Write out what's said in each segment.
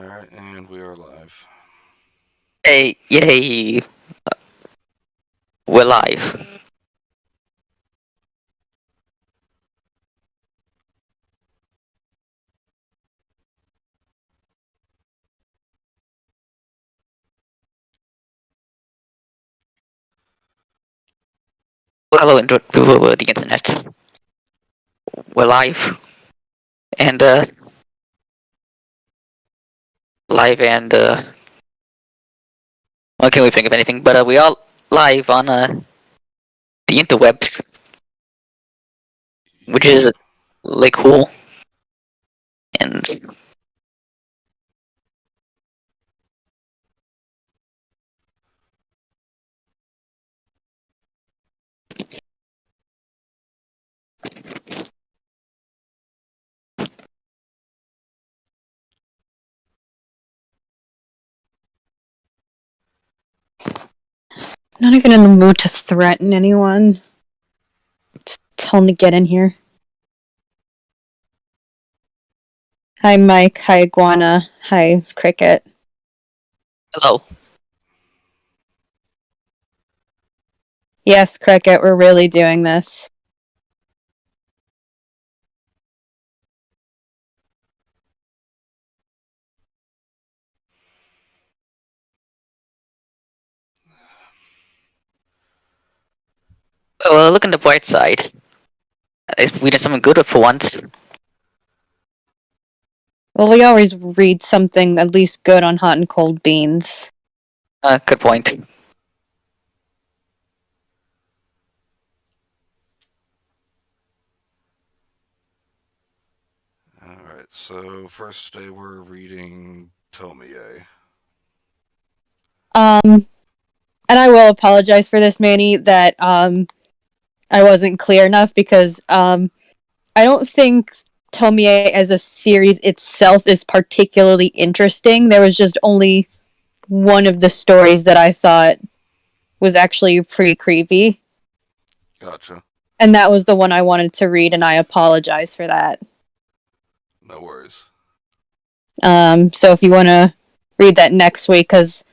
Alright, and we are live. Hey, yay! We're live. Hello, people over the internet. We're live, and what can we think of anything? But we are live on the interwebs, which is like cool. And Not even in the mood to threaten anyone. Just tell them to get in here. Hi, Mike. Hi, Iguana. Hi, Cricket. hello. Yes, Cricket, we're really doing this. Well, look on the bright side. We did something good for once. Well, we always read something at least good on Hot and Cold Beans. Good point. Alright, so first today we're reading Tomie. And I will apologize for this, Manny, that I wasn't clear enough because I don't think Tomie as a series itself is particularly interesting. There was just only one of the stories that I thought was actually pretty creepy. Gotcha. And that was the one I wanted to read, and I apologize for that. No worries. So if you want to read that next week, because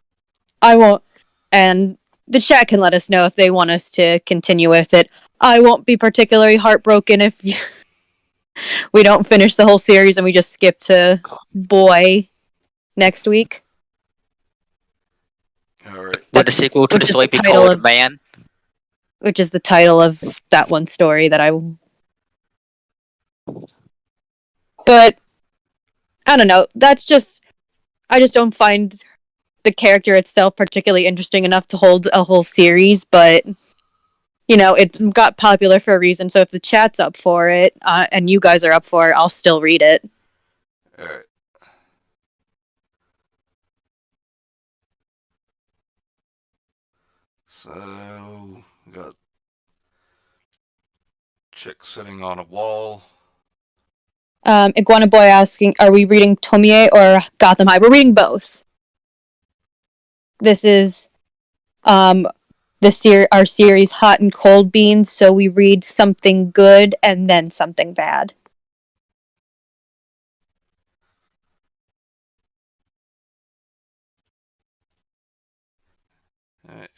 I won't, and the chat can let us know if they want us to continue with it. I won't be particularly heartbroken if we don't finish the whole series and we just skip to Boy next week. Alright. With the sequel to the story be called Man. Which is the title of that one story that I... But, I don't know, that's just... I just don't find the character itself particularly interesting enough to hold a whole series, but... You know, it got popular for a reason, so if the chat's up for it, and you guys are up for it, I'll still read it. Alright. So, we got chick sitting on a wall. Iguana Boy asking, are we reading Tomie or Gotham High? We're reading both. This is our series Hot and Cold Beans, so we read something good and then something bad.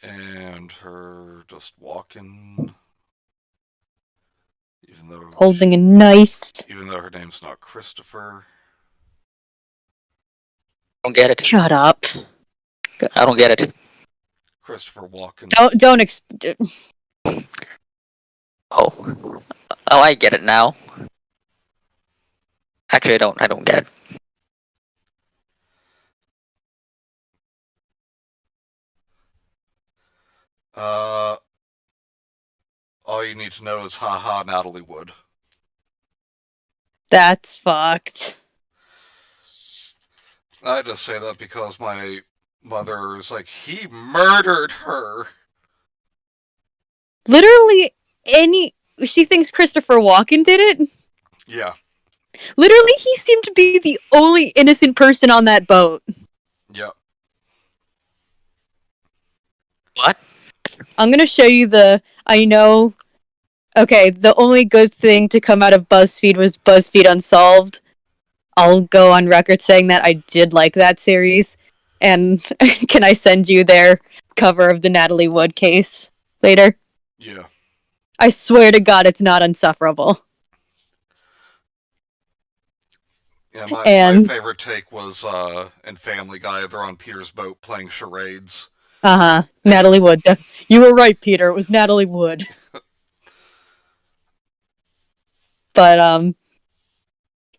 And her just walking. Even though holding a knife. Even though her name's not Christopher. I don't get it. Shut up. I don't get it. Christopher Walken. Oh, I get it now. Actually, I don't get it. All you need to know is haha Natalie Wood. That's fucked. I just say that because my mother is like, he murdered her. Literally she thinks Christopher Walken did it? Yeah. Literally, he seemed to be the only innocent person on that boat. Yep. What? I'm gonna show you Okay, the only good thing to come out of BuzzFeed was BuzzFeed Unsolved. I'll go on record saying that I did like that series. And can I send you their cover of the Natalie Wood case later? Yeah. I swear to God, it's not insufferable. Yeah, my And favorite take was in Family Guy. They're on Peter's boat playing charades. Natalie Wood. You were right, Peter. It was Natalie Wood. But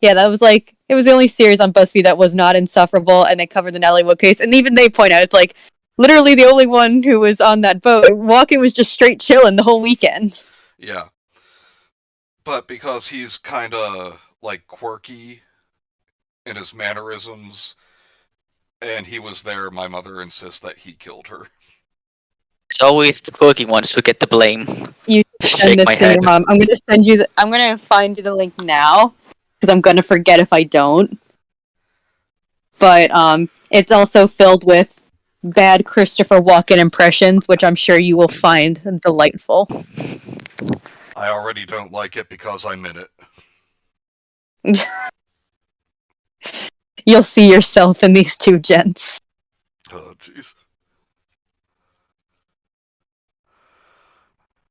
yeah, that was like it was the only series on BuzzFeed that was not insufferable, and they covered the Natalie Wood case. And even they point out it's like literally the only one who was on that boat. Walken was just straight chilling the whole weekend. Yeah. But because he's kind of like quirky in his mannerisms, and he was there, my mother insists that he killed her. It's always the quirky ones who get the blame. You Shake send my this to head. your mom. I'm gonna send you. I'm gonna find you the link now because I'm gonna forget if I don't. But it's also filled with bad Christopher Walken impressions, which I'm sure you will find delightful. I already don't like it because I'm in it. You'll see yourself in these two gents. Oh, jeez.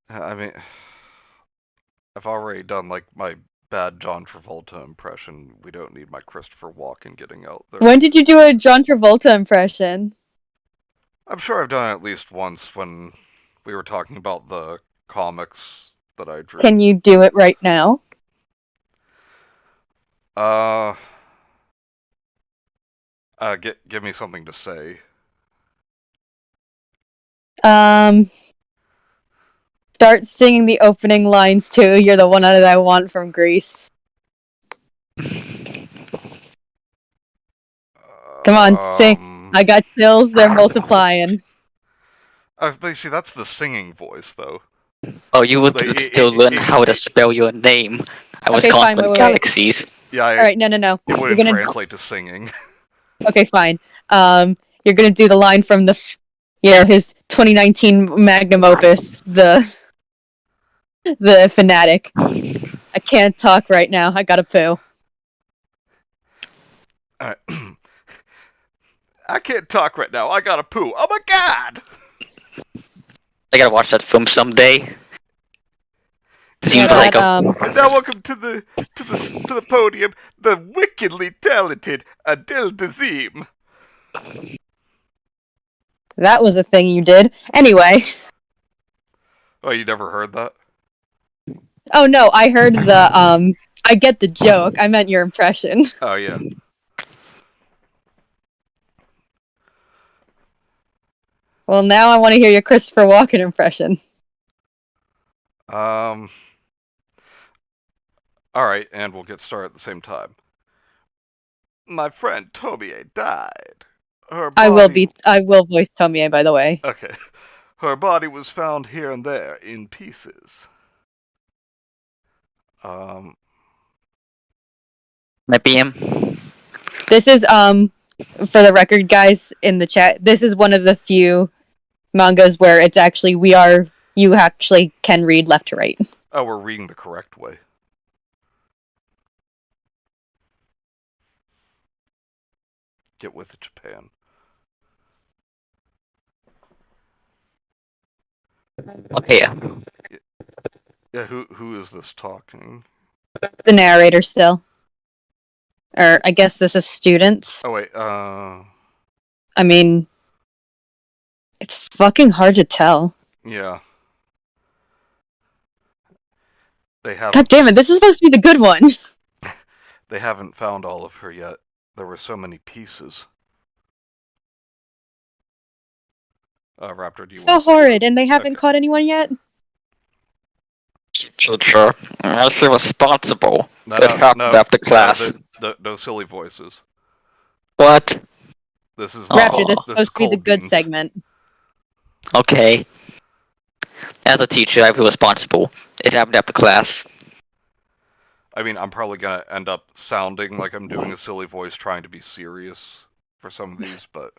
I mean, I've already done like my bad John Travolta impression. We don't need my Christopher Walken getting out there. When did you do a John Travolta impression? I'm sure I've done it at least once when we were talking about the comics that I drew. Can you do it right now? Give me something to say. Start singing the opening lines too. You're the one that I want from Greece. Come on, sing. I got chills. They're multiplying. But see, that's the singing voice, though. Oh, you would still learn how to spell your name. I was calling for galaxies. Yeah. All right, no. It wouldn't translate to singing. Okay, fine. You're gonna do the line from his 2019 magnum opus, the Fanatic. I can't talk right now. I gotta poo. Alright. I can't talk right now. I gotta poo. Oh my god! I gotta watch that film someday. Seems like And now welcome to the podium, the wickedly talented Adele Dazeem. That was a thing you did. Anyway. Oh, you never heard that? Oh no, I heard the I get the joke. I meant your impression. Oh yeah. Well, now I want to hear your Christopher Walken impression. Alright, and we'll get started at the same time. My friend Tomie died. Her body... I will voice Tomie, by the way. Okay. Her body was found here and there in pieces. Maybe him. This is for the record, guys in the chat, this is one of the few mangas where it's actually you actually can read left to right. Oh, we're reading the correct way. Get with it, Japan. Okay. Yeah, who is this talking? The narrator still. Or I guess this is students. Oh wait, I mean, it's fucking hard to tell. Yeah. They haven't... God damn it, this is supposed to be the good one! They haven't found all of her yet. There were so many pieces. Raptor, do you So horrid, and they haven't caught anyone yet? Sure. I feel responsible. It happened after class. No silly voices. What? This is Raptor, this is supposed to be the good segment. Okay. As a teacher, I feel responsible. It happened after class. I mean, I'm probably gonna end up sounding like I'm doing a silly voice trying to be serious for some of these, but...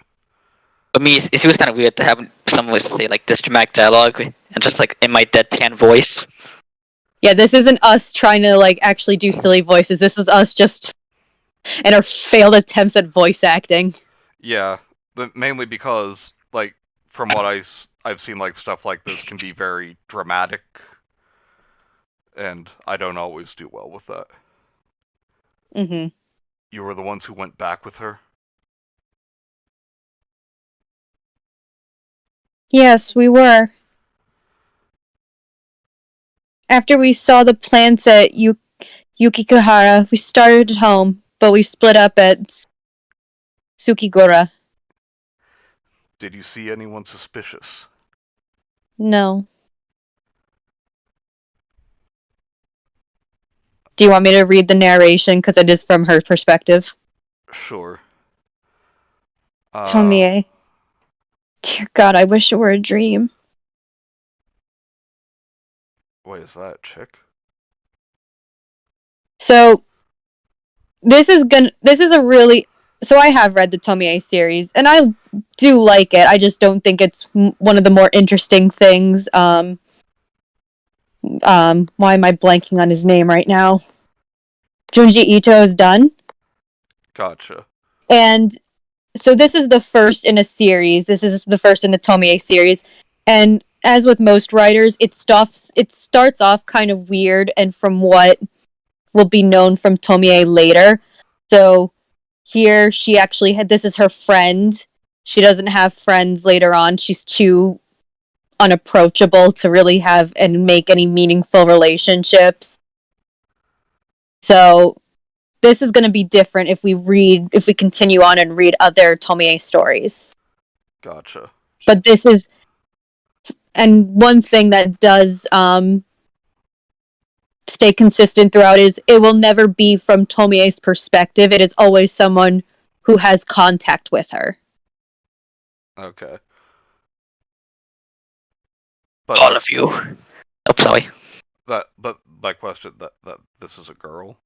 For me, it feels kind of weird to have someone say, like, this dramatic dialogue, and just, like, in my deadpan voice. Yeah, this isn't us trying to, like, actually do silly voices. This is us just and her failed attempts at voice acting. Yeah, mainly because, like, from what I've seen, like, stuff like this can be very dramatic, and I don't always do well with that. Mm-hmm. You were the ones who went back with her? Yes, we were. After we saw the plants at Yukikahara, we started at home, but we split up at Tsukigura. Did you see anyone suspicious? No. Do you want me to read the narration? Because it is from her perspective. Sure. Tomie. Dear God, I wish it were a dream. Wait, is that a chick? So, this is a really... So I have read the Tomie series, and I do like it. I just don't think it's one of the more interesting things. Why am I blanking on his name right now? Junji Ito has done. Gotcha. And so this is the first in a series. This is the first in the Tomie series. And as with most writers, it starts off kind of weird and from what will be known from Tomie later. So here she actually this is her friend. She doesn't have friends later on. She's too unapproachable to really have and make any meaningful relationships. So this is going to be different if we continue on and read other Tomie stories. Gotcha. But this is, and one thing that does stay consistent throughout is it will never be from Tomie's perspective. It is always someone who has contact with her. Okay. But All of you. Oh, sorry. but my question, that this is a girl?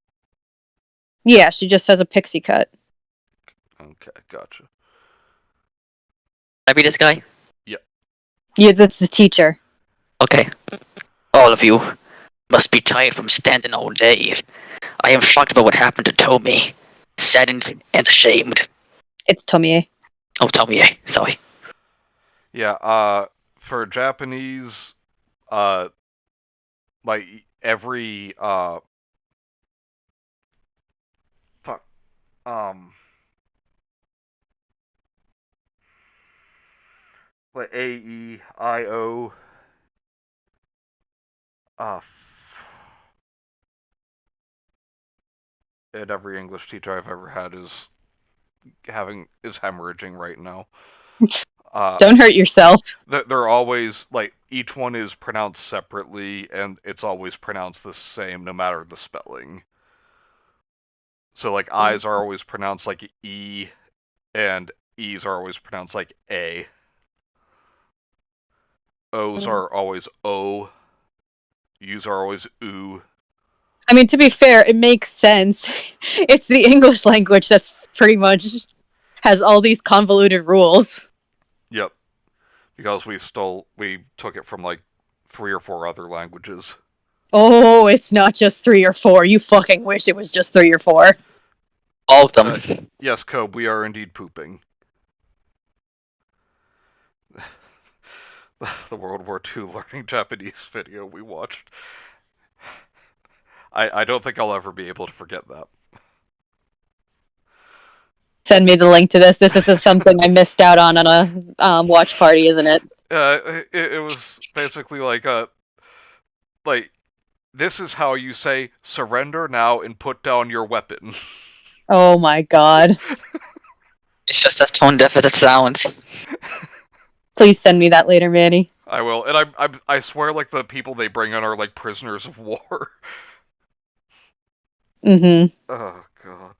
Yeah, she just has a pixie cut. Okay, gotcha. Can I be this guy? Yeah, that's the teacher. Okay. All of you must be tired from standing all day. I am shocked about what happened to Tomie. Saddened and ashamed. It's Tomie. Oh, Tomie, sorry. Yeah, for Japanese, like, every, fuck, like, A-E-I-O, and every English teacher I've ever had is hemorrhaging right now. Don't hurt yourself. They're always, like, each one is pronounced separately, and it's always pronounced the same, no matter the spelling. So, like, I's are always pronounced like E, and E's are always pronounced like A. O's are always O. U's are always oo. I mean, to be fair, it makes sense. It's the English language that's pretty much has all these convoluted rules. Yep. Because we took it from, like, 3 or 4 other languages. Oh, it's not just 3 or 4. You fucking wish it was just 3 or 4. All of them. Yes, Cobe, we are indeed pooping. The World War II learning Japanese video we watched. I don't think I'll ever be able to forget that. Send me the link to this. This is something I missed out on a watch party, isn't it? It was basically like this is how you say surrender now and put down your weapon. Oh my god. It's just as tone deaf as it sounds. Please send me that later, Manny. I will, and I swear, like, the people they bring in are like prisoners of war. Mm-hmm. Oh god.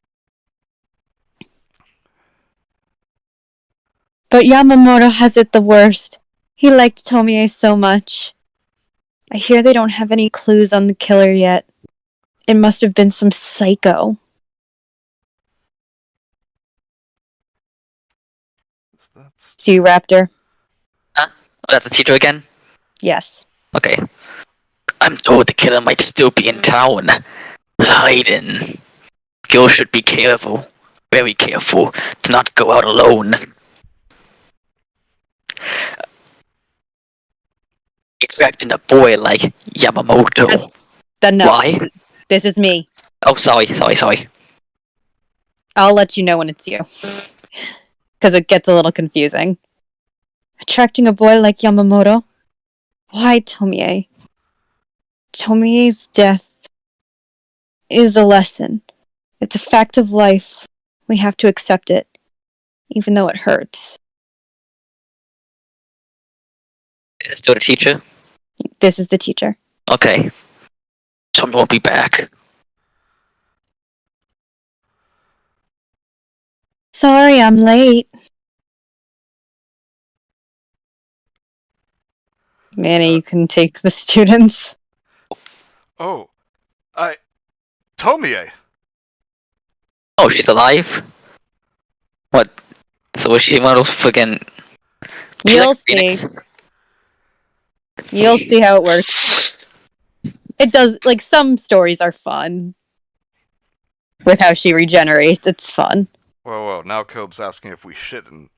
But Yamamoto has it the worst. He liked Tomie so much. I hear they don't have any clues on the killer yet. It must have been some psycho. See you, Raptor. Huh? Oh, that's the teacher again? Yes. Okay. I'm told the killer might still be in town. Hiding. Girls should be careful, very careful, to not go out alone. Expecting a boy like Yamamoto. Then no. Why? This is me. Oh, sorry. I'll let you know when it's you. Because it gets a little confusing. Attracting a boy like Yamamoto? Why, Tomie? Tomie's death is a lesson. It's a fact of life. We have to accept it, even though it hurts. Is it still the teacher? This is the teacher. Okay. Someone won't be back. Sorry, I'm late. Manny, you can take the students. Oh, Tomie! Oh, she's alive? What? So is she one of those fucking... You'll see. You'll see how it works. It does, like, some stories are fun. With how she regenerates, it's fun. Whoa, now Cobe's asking if we shitting.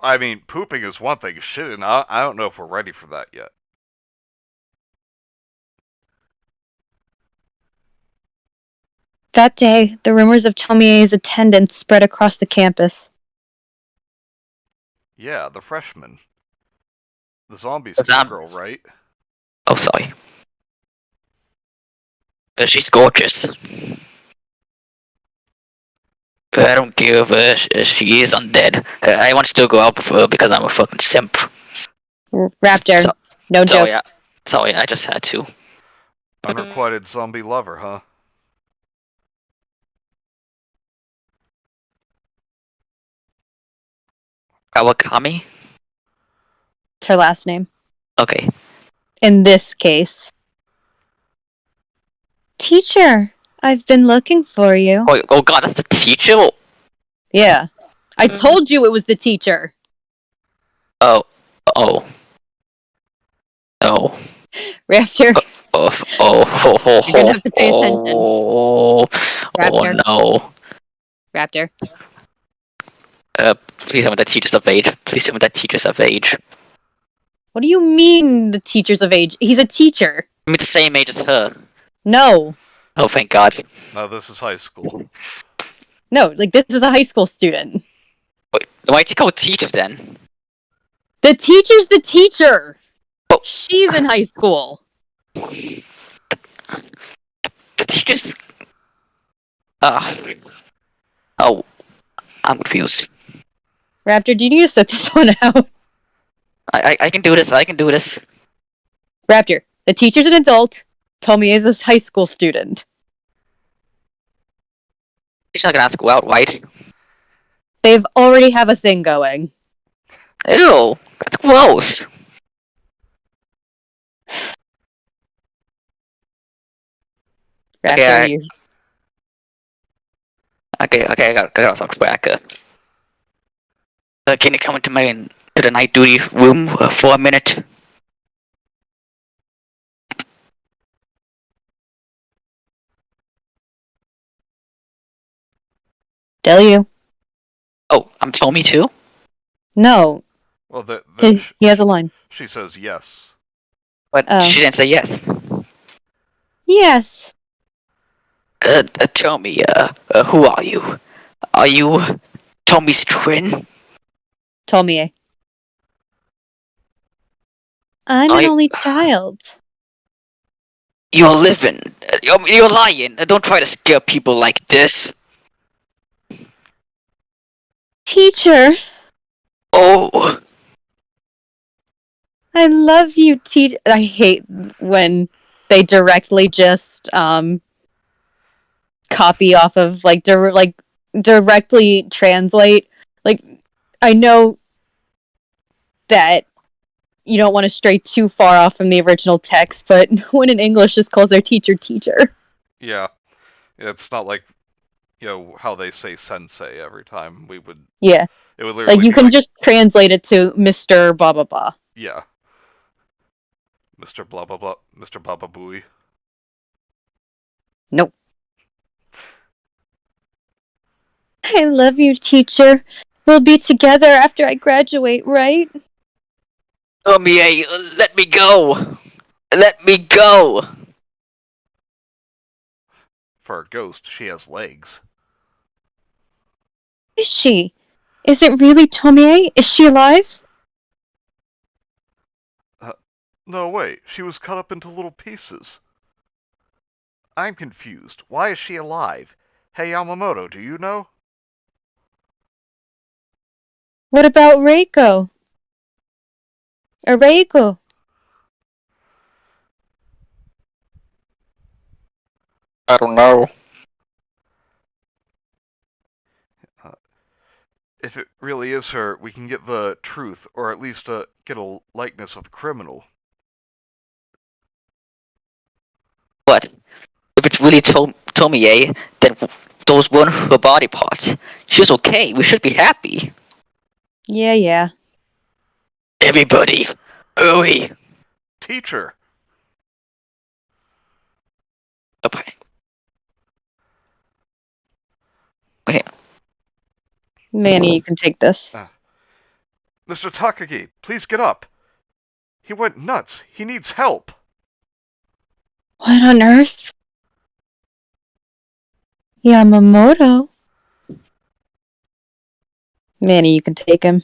I mean, pooping is one thing, shitting, I don't know if we're ready for that yet. That day, the rumors of Tomie's attendance spread across the campus. Yeah, the freshman. The zombie girl, right? Oh, sorry. She's gorgeous. I don't care if she is undead. I want to still go out with her because I'm a fucking simp. Raptor, no jokes. Sorry, I just had to. Unrequited zombie lover, huh? Kawakami? It's her last name. Okay. In this case. Teacher, I've been looking for you. Oh god, that's the teacher? Yeah. I told you it was the teacher. Oh. Raptor. You're gonna have to pay attention. Raptor. No. Raptor. Please tell me that teacher's of age. Please tell me that teacher's of age. What do you mean the teacher's of age? He's a teacher. I mean the same age as her. No. Oh, thank God. No, this is high school. No, like, this is a high school student. Wait, why'd you call teacher then? The teacher's the teacher! Oh. She's in high school. The teacher's... Oh, I'm confused. Raptor, do you need to set this one out? I can do this, Raptor, the teacher's an adult. Tomie is a high school student. She's not gonna ask go out, right? They've already have a thing going. Ew, that's gross. Raptor, Okay, I got some back. Can you come into to the night duty room for a minute? Tell you. Oh, I'm Tomie too? No. Well, he has a line. She says yes. But she didn't say yes. Yes. Tell me, who are you? Are you Tomie's twin? Tomie. I'm an only child. You're living. You're lying. Don't try to scare people like this. Teacher. Oh. I love you, teacher. I hate when they directly just copy off of directly translate. Like, I know that you don't want to stray too far off from the original text, but no one in English just calls their teacher teacher. Yeah, it's not like, you know, how they say sensei every time. We would. Yeah. It would literally like you can just translate it to Mr. Blah blah blah. Yeah. Mr. Blah blah blah. Mr. Baba Booey. Nope. I love you, teacher. We'll be together after I graduate, right? Tomie, let me go! Let me go! For a ghost, she has legs. Is she? Is it really Tomie? Is she alive? No, wait. She was cut up into little pieces. I'm confused. Why is she alive? Hey, Yamamoto, do you know? What about Reiko? Or Reiko? I don't know. If it really is her, we can get the truth, or at least get a likeness of the criminal. What? If it's really Tomie, then those weren't her body parts. She's okay. We should be happy. Yeah. Everybody, hurry! Teacher! Okay. Okay. Manny, you can take this. Mr. Takagi, please get up. He went nuts. He needs help. What on earth? Yamamoto? Manny, you can take him.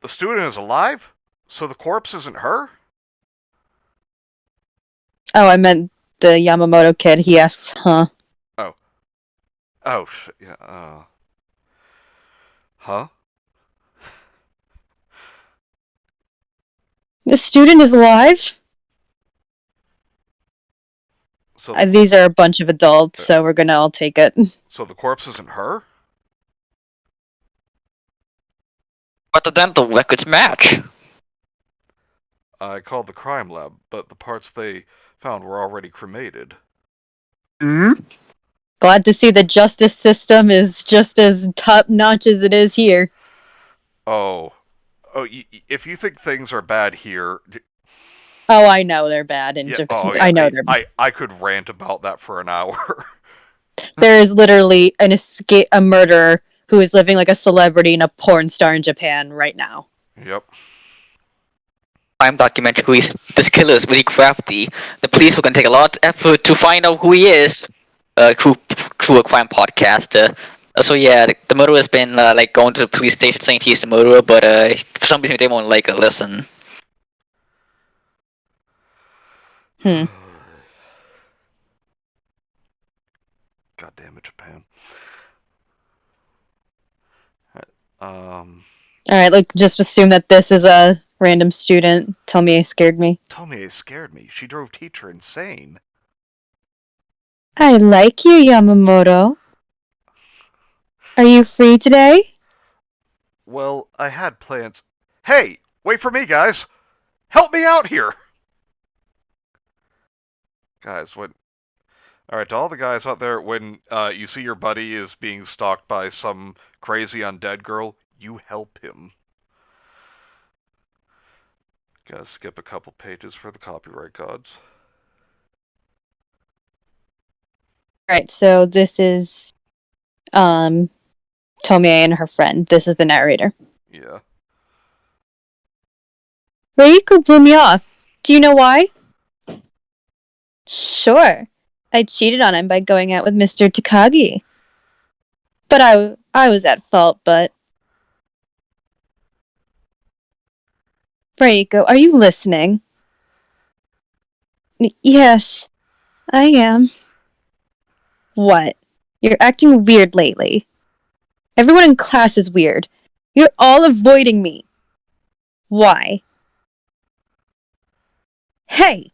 The student is alive? So the corpse isn't her? Oh, I meant the Yamamoto kid. He asks, huh? Oh, yeah, Huh? The student is alive? So, These are a bunch of adults, so we're gonna all take it. so the corpse isn't her? But the dental records match. I called the crime lab, but the parts they found were already cremated. Hmm? Glad to see the justice system is just as top notch as it is here. Oh, if you think things are bad here, Oh, I know they're bad in Japan. yeah, I know they're bad. I could rant about that for an hour. There is literally a murderer who is living like a celebrity and a porn star in Japan right now. Yep. Crime documentaries. This killer is really crafty. The police were gonna take a lot of effort to find out who he is. Through a crime podcast. So yeah, the murderer has been like going to the police station saying he's the murderer, but for some reason they won't like listen. Hmm. God damn it, Japan. Alright, like, just assume that this is a random student. Tomie scared me. Tomie scared me. She drove teacher insane. I like you, Yamamoto. Are you free today? Well, I had plans. Hey, wait for me, guys. Help me out here. Guys, when... Alright, to all the guys out there, when you see your buddy is being stalked by some crazy undead girl, you help him. Gotta skip a couple pages for the copyright gods. Alright, so this is Tomie and her friend. This is the narrator. Yeah. Reiko blew me off. Do you know why? Sure. I cheated on him by going out with Mr. Takagi. But I was at fault, but... Reiko, are you listening? Yes, I am. What? You're acting weird lately. Everyone in class is weird. You're all avoiding me. Why? Hey!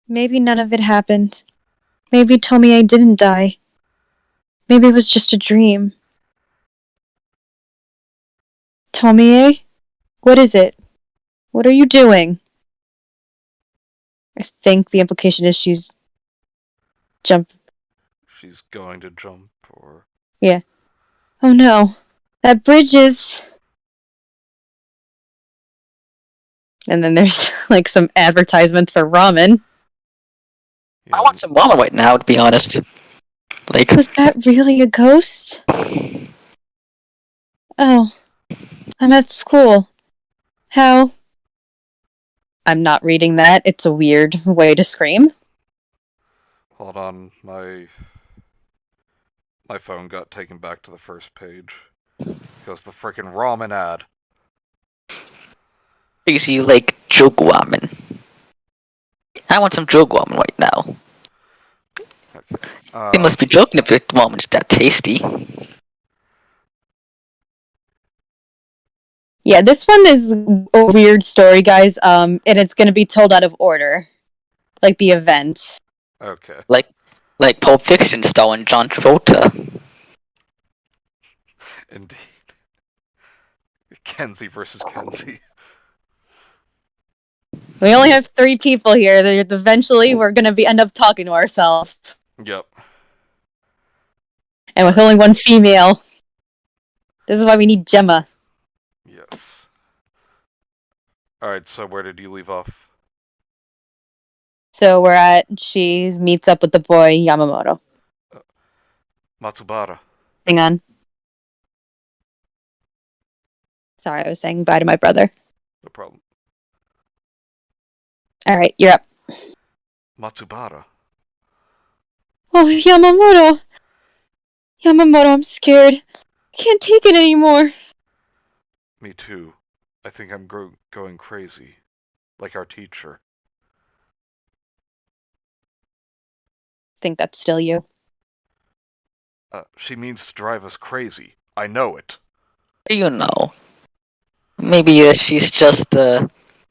Maybe none of it happened. Maybe Tomie didn't die. Maybe it was just a dream. Tomie? What is it? What are you doing? I think the implication is she's She's going to jump, or... Yeah. Oh no. That bridge is... And then there's, like, some advertisements for ramen. I want some ramen right now, to be honest. Like, Was that really a ghost? Oh, I'm at school. How? I'm not reading that. It's a weird way to scream. Hold on, my phone got taken back to the first page. Because the frickin' ramen ad. you see, like, joke ramen. I want some joke ramen right now. Okay. They must be joking if the ramen's that tasty. Yeah, this one is a weird story, guys. And it's gonna be told out of order, like the events. Okay. Like Pulp Fiction starring John Travolta. Indeed. Kenzie versus Kenzie. We only have 3 people here. Eventually, we're gonna end up talking to ourselves, Yep. and with only one female. This is why we need Gemma. Yes. Alright, so where did you leave off? So she meets up with the boy Yamamoto. Matsubara. Hang on. Sorry, I was saying bye to my brother. No problem. Alright, you're up. Matsubara. Oh, Yamamoto! Yamamoto, I'm scared. I can't take it anymore. Me too. I think I'm going crazy. Like our teacher. Think that's still you. She means to drive us crazy. I know it. You know. Maybe she's just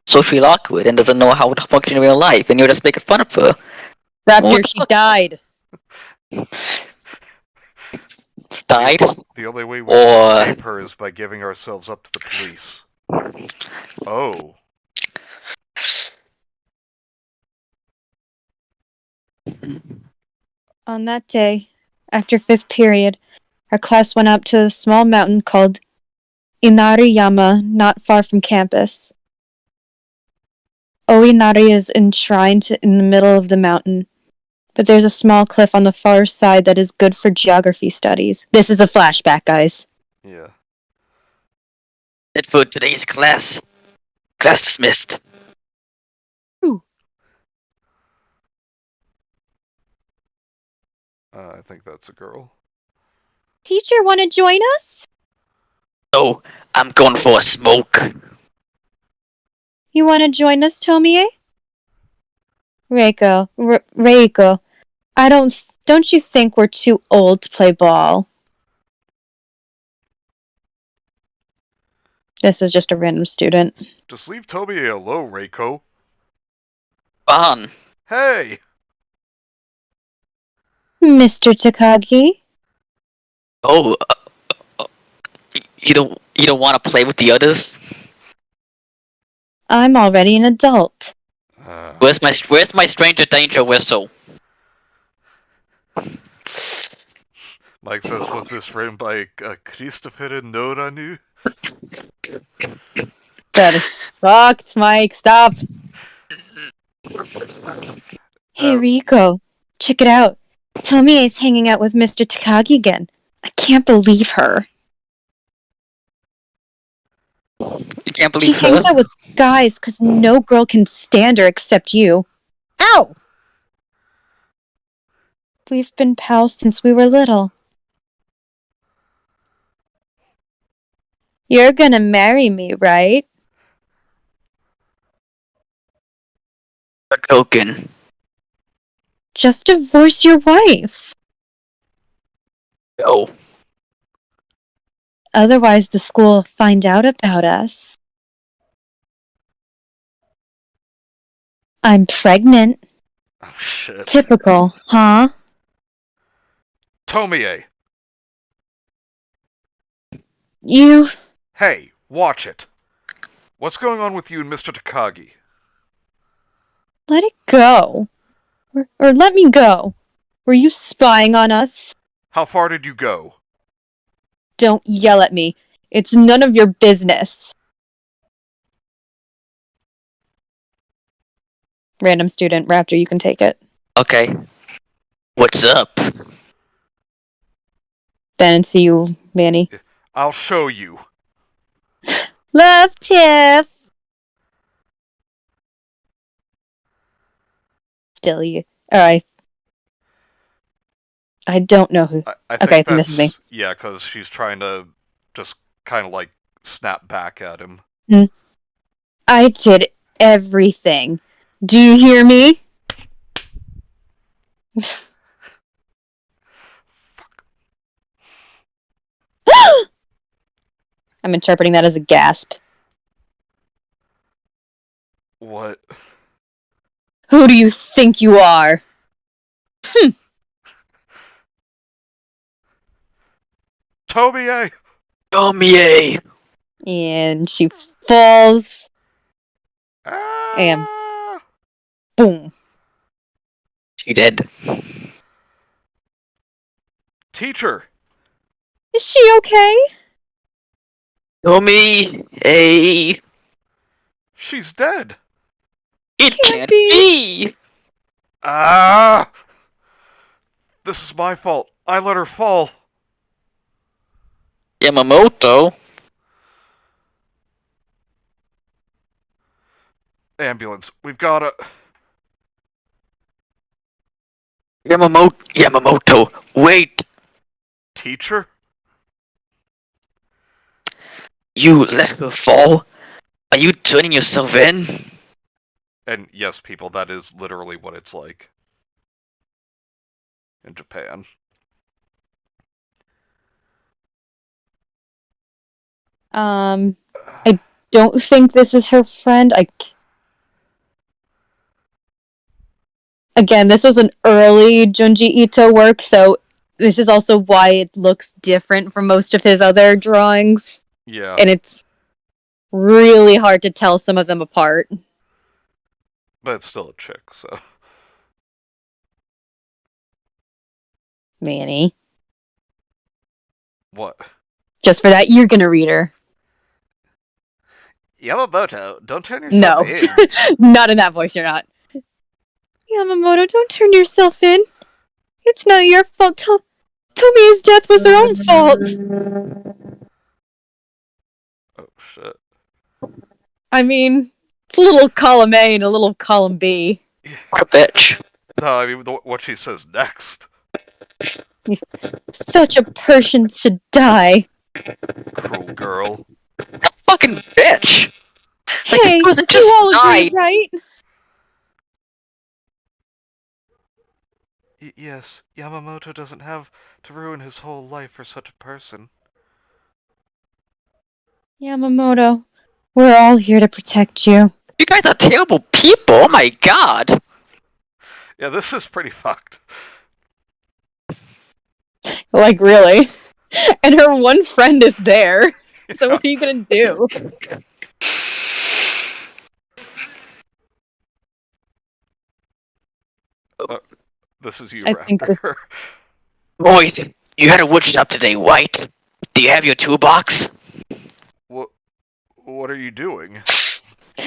socially awkward and doesn't know how to function in real life, and you're just making fun of her. Raptor, she died. Died? The only way we can escape her is by giving ourselves up to the police. Oh. On that day, after 5th period, our class went up to a small mountain called Inariyama, not far from campus. Oinari is enshrined in the middle of the mountain, but there's a small cliff on the far side that is good for geography studies. This is a flashback, guys. Yeah. That's for today's class. Class dismissed. Ooh. I think that's a girl. Teacher, want to join us? Oh, I'm going for a smoke. You want to join us, Tomie? Reiko, don't you think we're too old to play ball? This is just a random student. Just leave Tomie alone, Reiko. Fun. Hey! Mr. Takagi? Oh, you don't want to play with the others? I'm already an adult. Where's my stranger danger whistle? Mike says, was this written by Christopher Noranu? That is fucked, Mike. Stop. Hey, Rico. Check it out. Tomie is hanging out with Mr. Takagi again. I can't believe her. You can't believe She her? hangs out with guys because no girl can stand her except you. Ow! We've been pals since we were little. You're gonna marry me, right? A token. Just divorce your wife. Oh. Otherwise, the school will find out about us. I'm pregnant. Oh, shit. Typical, huh? Tomie! You... Hey, watch it. What's going on with you and Mr. Takagi? Let it go. Or let me go. Were you spying on us? How far did you go? Don't yell at me. It's none of your business. Random student, Raptor, you can take it. Okay. What's up? Then see you, Manny. I'll show you. Love, Tiff. Still you. Alright. I don't know who. I Okay, I think this is me. Yeah, because she's trying to just kind of like snap back at him. I did everything. Do you hear me? I'm interpreting that as a gasp. What? Who do you think you are? Tomie! Tomie! And she falls, and Ah! boom. She dead. Teacher! Is she okay? Tomie! Hey! She's dead! It Can't can't be! Ah! This is my fault. I let her fall. Yamamoto? Ambulance. We've gotta... Yamamoto, wait! Teacher? You let her fall? Are you turning yourself in? And yes, people, that is literally what it's like. In Japan. I don't think this is her friend. Again, this was an early Junji Ito work, so this is also why it looks different from most of his other drawings. Yeah. And it's really hard to tell some of them apart. But it's still a chick, so... Manny. What? Just for that, you're gonna read her. Yamamoto, don't turn yourself No. in. Not in that voice, you're not. Yamamoto, don't turn yourself in. It's not your fault. Tomie's death was her own fault. Oh, shit. I mean, it's a little column A and a little column B. What a bitch. No, I mean, what she says next. Such a person should die. Cruel girl. Fucking bitch! Like, Hey, this person you just all agree, died. right? Yes, Yamamoto doesn't have to ruin his whole life for such a person. Yamamoto, we're all here to protect you. You guys are terrible people, oh my god! Yeah, this is pretty fucked. Like, really? And her one friend is there. So Yeah. what are you gonna do? This is you, I think Raptor. Boys, you had a wood shop today, right? Do you have your toolbox? What are you doing?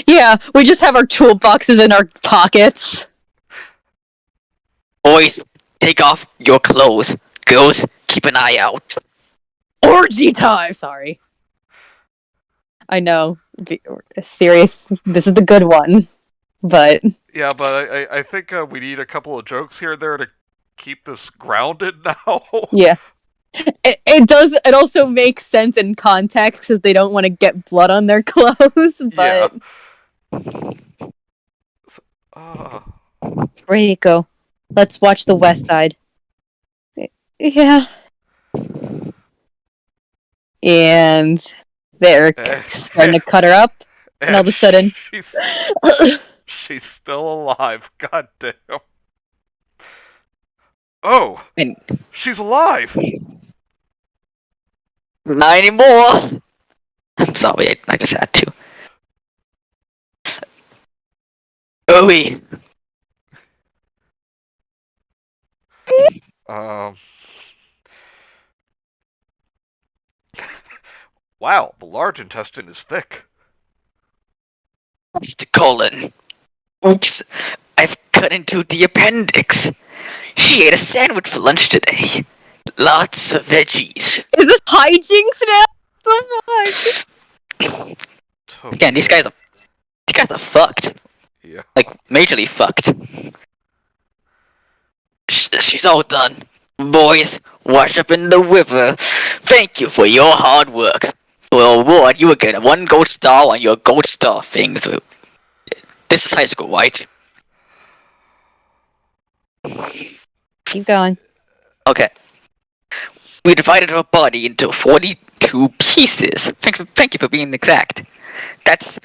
Yeah, we just have our toolboxes in our pockets. Boys, take off your clothes. Girls, keep an eye out. Orgy time! Sorry. I know. Serious. This is the good one. But Yeah, but I think we need a couple of jokes here and there to keep this grounded now. yeah. It does. It also makes sense in context because they don't want to get blood on their clothes. But Yeah. Reiko, let's watch the West Side. Yeah. And they're starting to cut her up, and all of a sudden, she's still alive. God damn. Oh, And she's alive. not anymore. I'm sorry, I just had to. Oi! Wow, the large intestine is thick. Mr. Colon. Oops, I've cut into the appendix. She ate a sandwich for lunch today. Lots of veggies. Is this hijinks now? What the fuck? Again, these guys are fucked. Yeah. Like, majorly fucked. She's all done. Boys, wash up in the river. Thank you for your hard work. For reward, you will get 1 gold star on your gold star thing. So, this is high school, right? Keep going. Okay. We divided her body into 42 pieces. Thank you for being exact. That's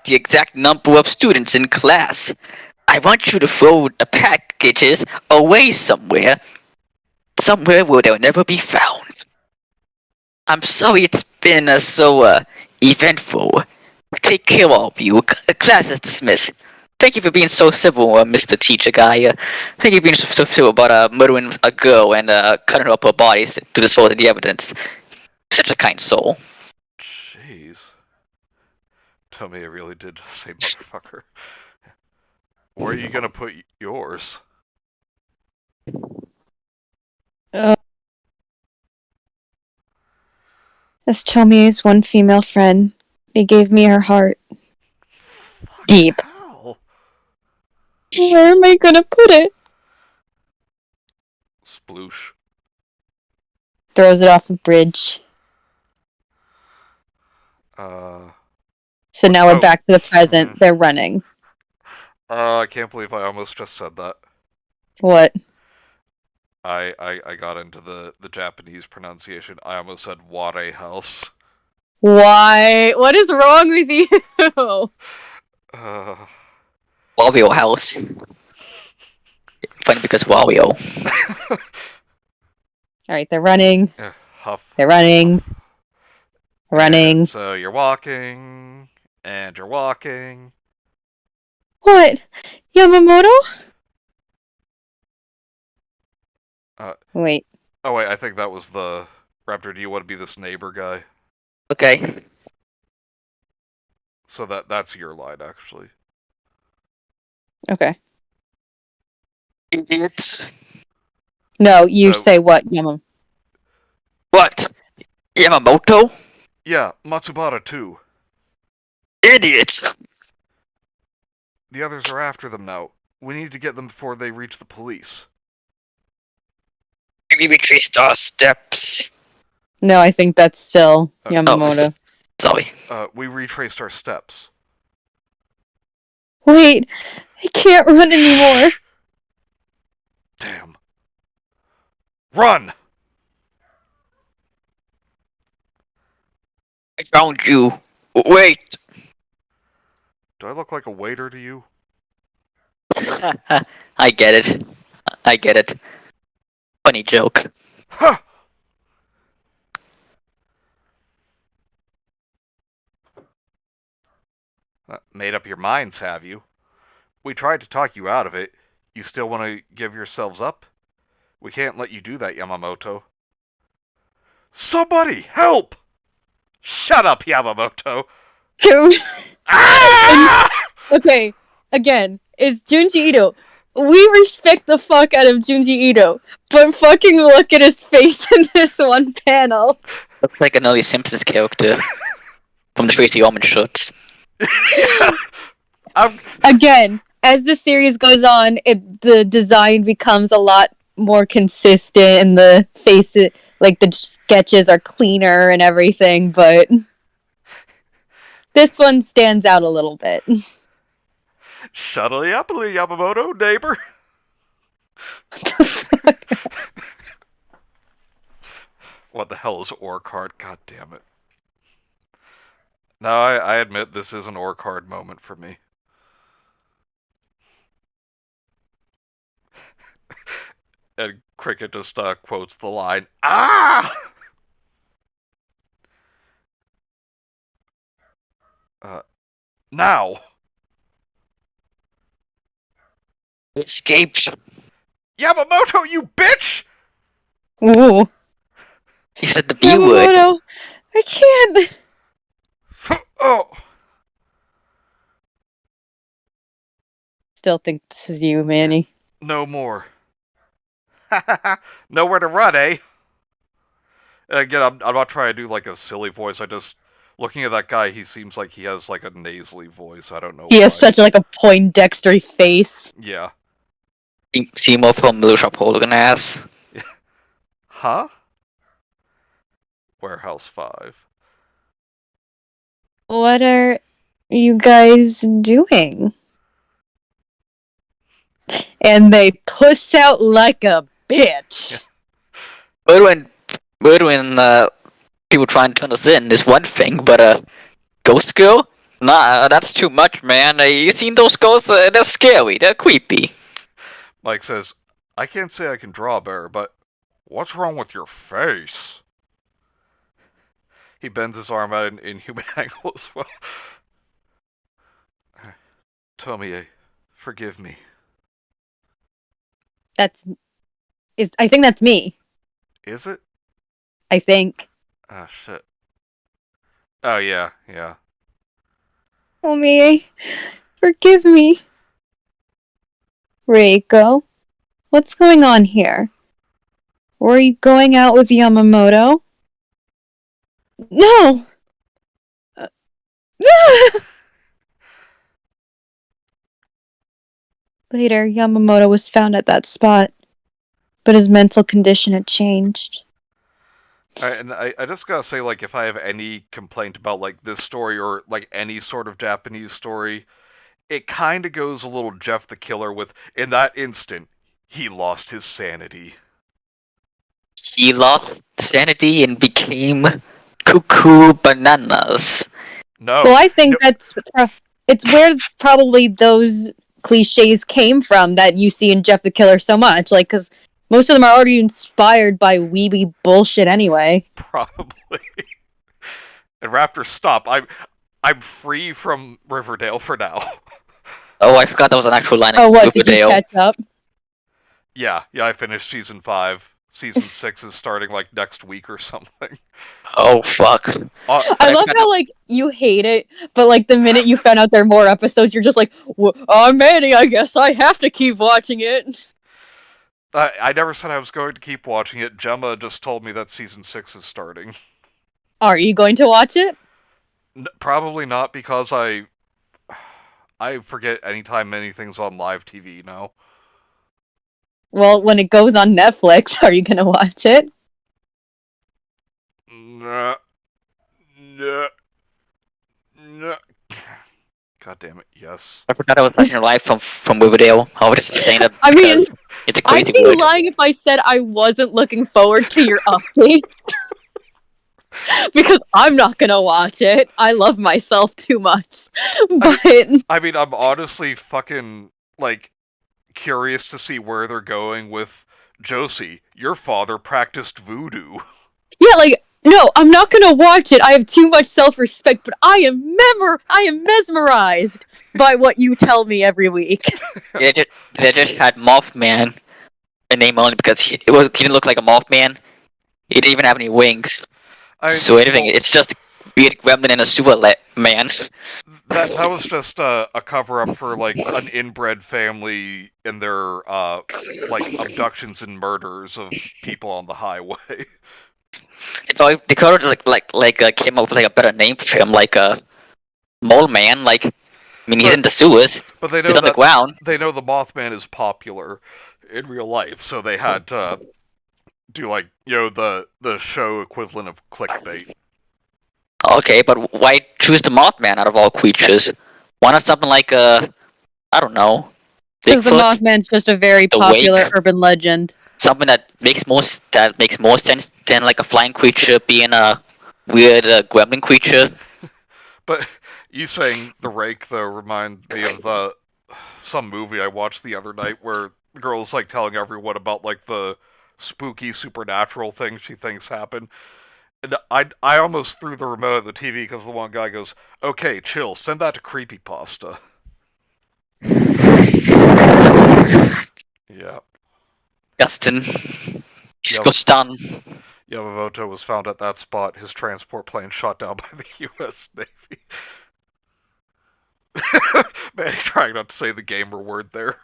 the exact number of students in class. I want you to throw the packages away somewhere where they'll never be found. I'm sorry it's been so eventful. Take care, all of you. Class is dismissed. Thank you for being so civil, Mr. Teacher Guy. Thank you for being so civil about murdering a girl and cutting up her bodies to dispose of the evidence. Such a kind soul. Jeez. Tomie really did just say motherfucker. Where are you gonna put yours? This Tomie's one female friend. They gave me her heart. Fucking Deep. hell. Where am I gonna put it? Sploosh. Throws it off a bridge. So now we're back to the present. They're running. I can't believe I almost just said that. What? I got into the Japanese pronunciation. I almost said Ware House. Why? What is wrong with you? Wario House. Funny because Wario. Alright, they're running. Huff. They're running. Huff. Running. And so you're walking, and you're walking. What? Yamamoto? Wait. Oh wait, I think that was the Raptor. Do you want to be this neighbor guy? Okay. So that's your line, actually. Okay. Idiots. No, you say what, Yamamoto? What? Yamamoto? Yeah, Matsubara too. Idiots! The others are after them now. We need to get them before they reach the police. We retraced our steps. No, I think that's still Yamamoto. Sorry. We retraced our steps. Wait, I can't run anymore. Damn. Run! I found you. Wait. Do I look like a waiter to you? I get it. I get it. Funny joke. Huh! Made up your minds, have you? We tried to talk you out of it. You still want to give yourselves up? We can't let you do that, Yamamoto. Somebody, help! Shut up, Yamamoto! Ah! Okay, again, it's Junji Ito. We respect the fuck out of Junji Ito, but fucking look at his face in this one panel. Looks like an early Simpsons character from the Tracy Ullman shorts. Again, as the series goes on, the design becomes a lot more consistent, and the faces, like the sketches, are cleaner and everything. But this one stands out a little bit. Shuttle yappily, Yamamoto, neighbor. What the hell is ore card? God damn it. No, I admit this is an ore card moment for me. And Cricket just quotes the line, "Ah!" Now! Escaped. Yamamoto, you bitch! Ooh. He said the B word. Yamamoto, I can't. Oh. Still think this is you, Manny. No more. Nowhere to run, eh? And again, I'm not trying to do like a silly voice. I just looking at that guy, he seems like he has like a nasally voice. I don't know He why. has such like a Poindexter face. Yeah. Seymour from Little Shop of Horrors ass. Huh? Warehouse 5. What are you guys doing? And they puss out like a bitch. Murdering people trying to turn us in is one thing, but Ghost Girl? Nah, that's too much, man. You seen those ghosts? They're scary. They're creepy. Mike says, I can't say I can draw better, but what's wrong with your face? He bends his arm at an inhuman angle as well. Tomie, forgive me. I think that's me. Is it? I think. Ah, shit. Oh, yeah. Oh me, forgive me. Reiko, what's going on here? Were you going out with Yamamoto? No! Later, Yamamoto was found at that spot, but his mental condition had changed. And I just gotta say, like, if I have any complaint about, like, this story or, like, any sort of Japanese story, it kind of goes a little Jeff the Killer with, in that instant, he lost his sanity. He lost sanity and became cuckoo bananas. No. Well, I think it's where probably those cliches came from that you see in Jeff the Killer so much. Like, because most of them are already inspired by weeby bullshit anyway. Probably. And Raptor, stop. I'm free from Riverdale for now. Oh, I forgot that was an actual line Oh, in what? Did you Riverdale. catch up? Yeah, I finished season 5. Season 6 is starting, like, next week or something. Oh, fuck. I love how, like, you hate it, but, like, the minute you found out there are more episodes, you're just like, oh, Manny, I guess I have to keep watching it. I never said I was going to keep watching it. Gemma just told me that season 6 is starting. Are you going to watch it? Probably not, because I forget anytime anything's on live TV now. Well, when it goes on Netflix, are you going to watch it? Nah. God damn it, yes. I forgot I was watching live from Riverdale. I was just saying that I mean, it's a I'd crazy be word. lying if I said I wasn't looking forward to your updates. Because I'm not gonna watch it. I love myself too much. But I mean, I'm honestly fucking, like, curious to see where they're going with Josie. Your father practiced voodoo. yeah, like, no, I'm not gonna watch it. I have too much self-respect, but I am mesmerized by what you tell me every week. They just had Mothman, a name only because he didn't look like a Mothman. He didn't even have any wings. So anything, it's just a weird gremlin and a sewer man. That was just a cover-up for, like, an inbred family and their, like, abductions and murders of people on the highway. So they could have came up with like a better name for him, like Mole Man. Like, I mean, he's in the sewers. But they know He's on the that ground. they know the Mothman is popular in real life, so they had to do, like, the show equivalent of clickbait. Okay, but why choose the Mothman out of all creatures? Why not something like I don't know, Because the Bigfoot? Mothman's just a very The popular Wake? urban legend. Something that makes more sense than like a flying creature being a weird gremlin creature. But you saying the rake, though, remind me of some movie I watched the other night where the girl's, like, telling everyone about, like, the spooky supernatural things she thinks happen. And I almost threw the remote at the TV because the one guy goes, "Okay, chill, send that to Creepypasta." Yeah. Justin. Disgusting. Yamamoto was found at that spot, his transport plane shot down by the U.S. Navy. Man, trying not to say the gamer word there.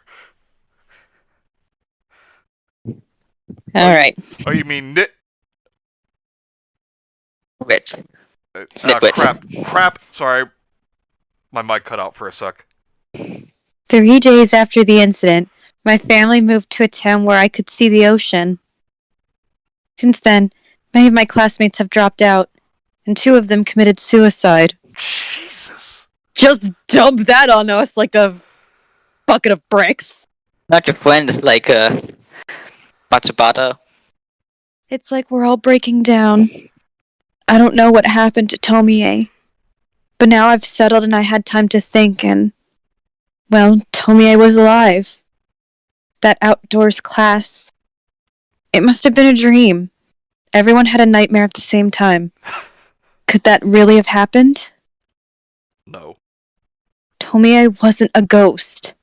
Alright. Oh, you mean nit? Wit. Nitwit. Crap. Sorry, my mic cut out for a sec. 3 days after the incident, my family moved to a town where I could see the ocean. Since then, many of my classmates have dropped out, and 2 of them committed suicide. Jesus. Just dump that on us like a bucket of bricks. Not your friend, like, Matsubata. It's like we're all breaking down. I don't know what happened to Tomie, but now I've settled and I had time to think, and, well, Tomie was alive. That outdoors class. It must have been a dream. Everyone had a nightmare at the same time. Could that really have happened? No. Tomie wasn't a ghost.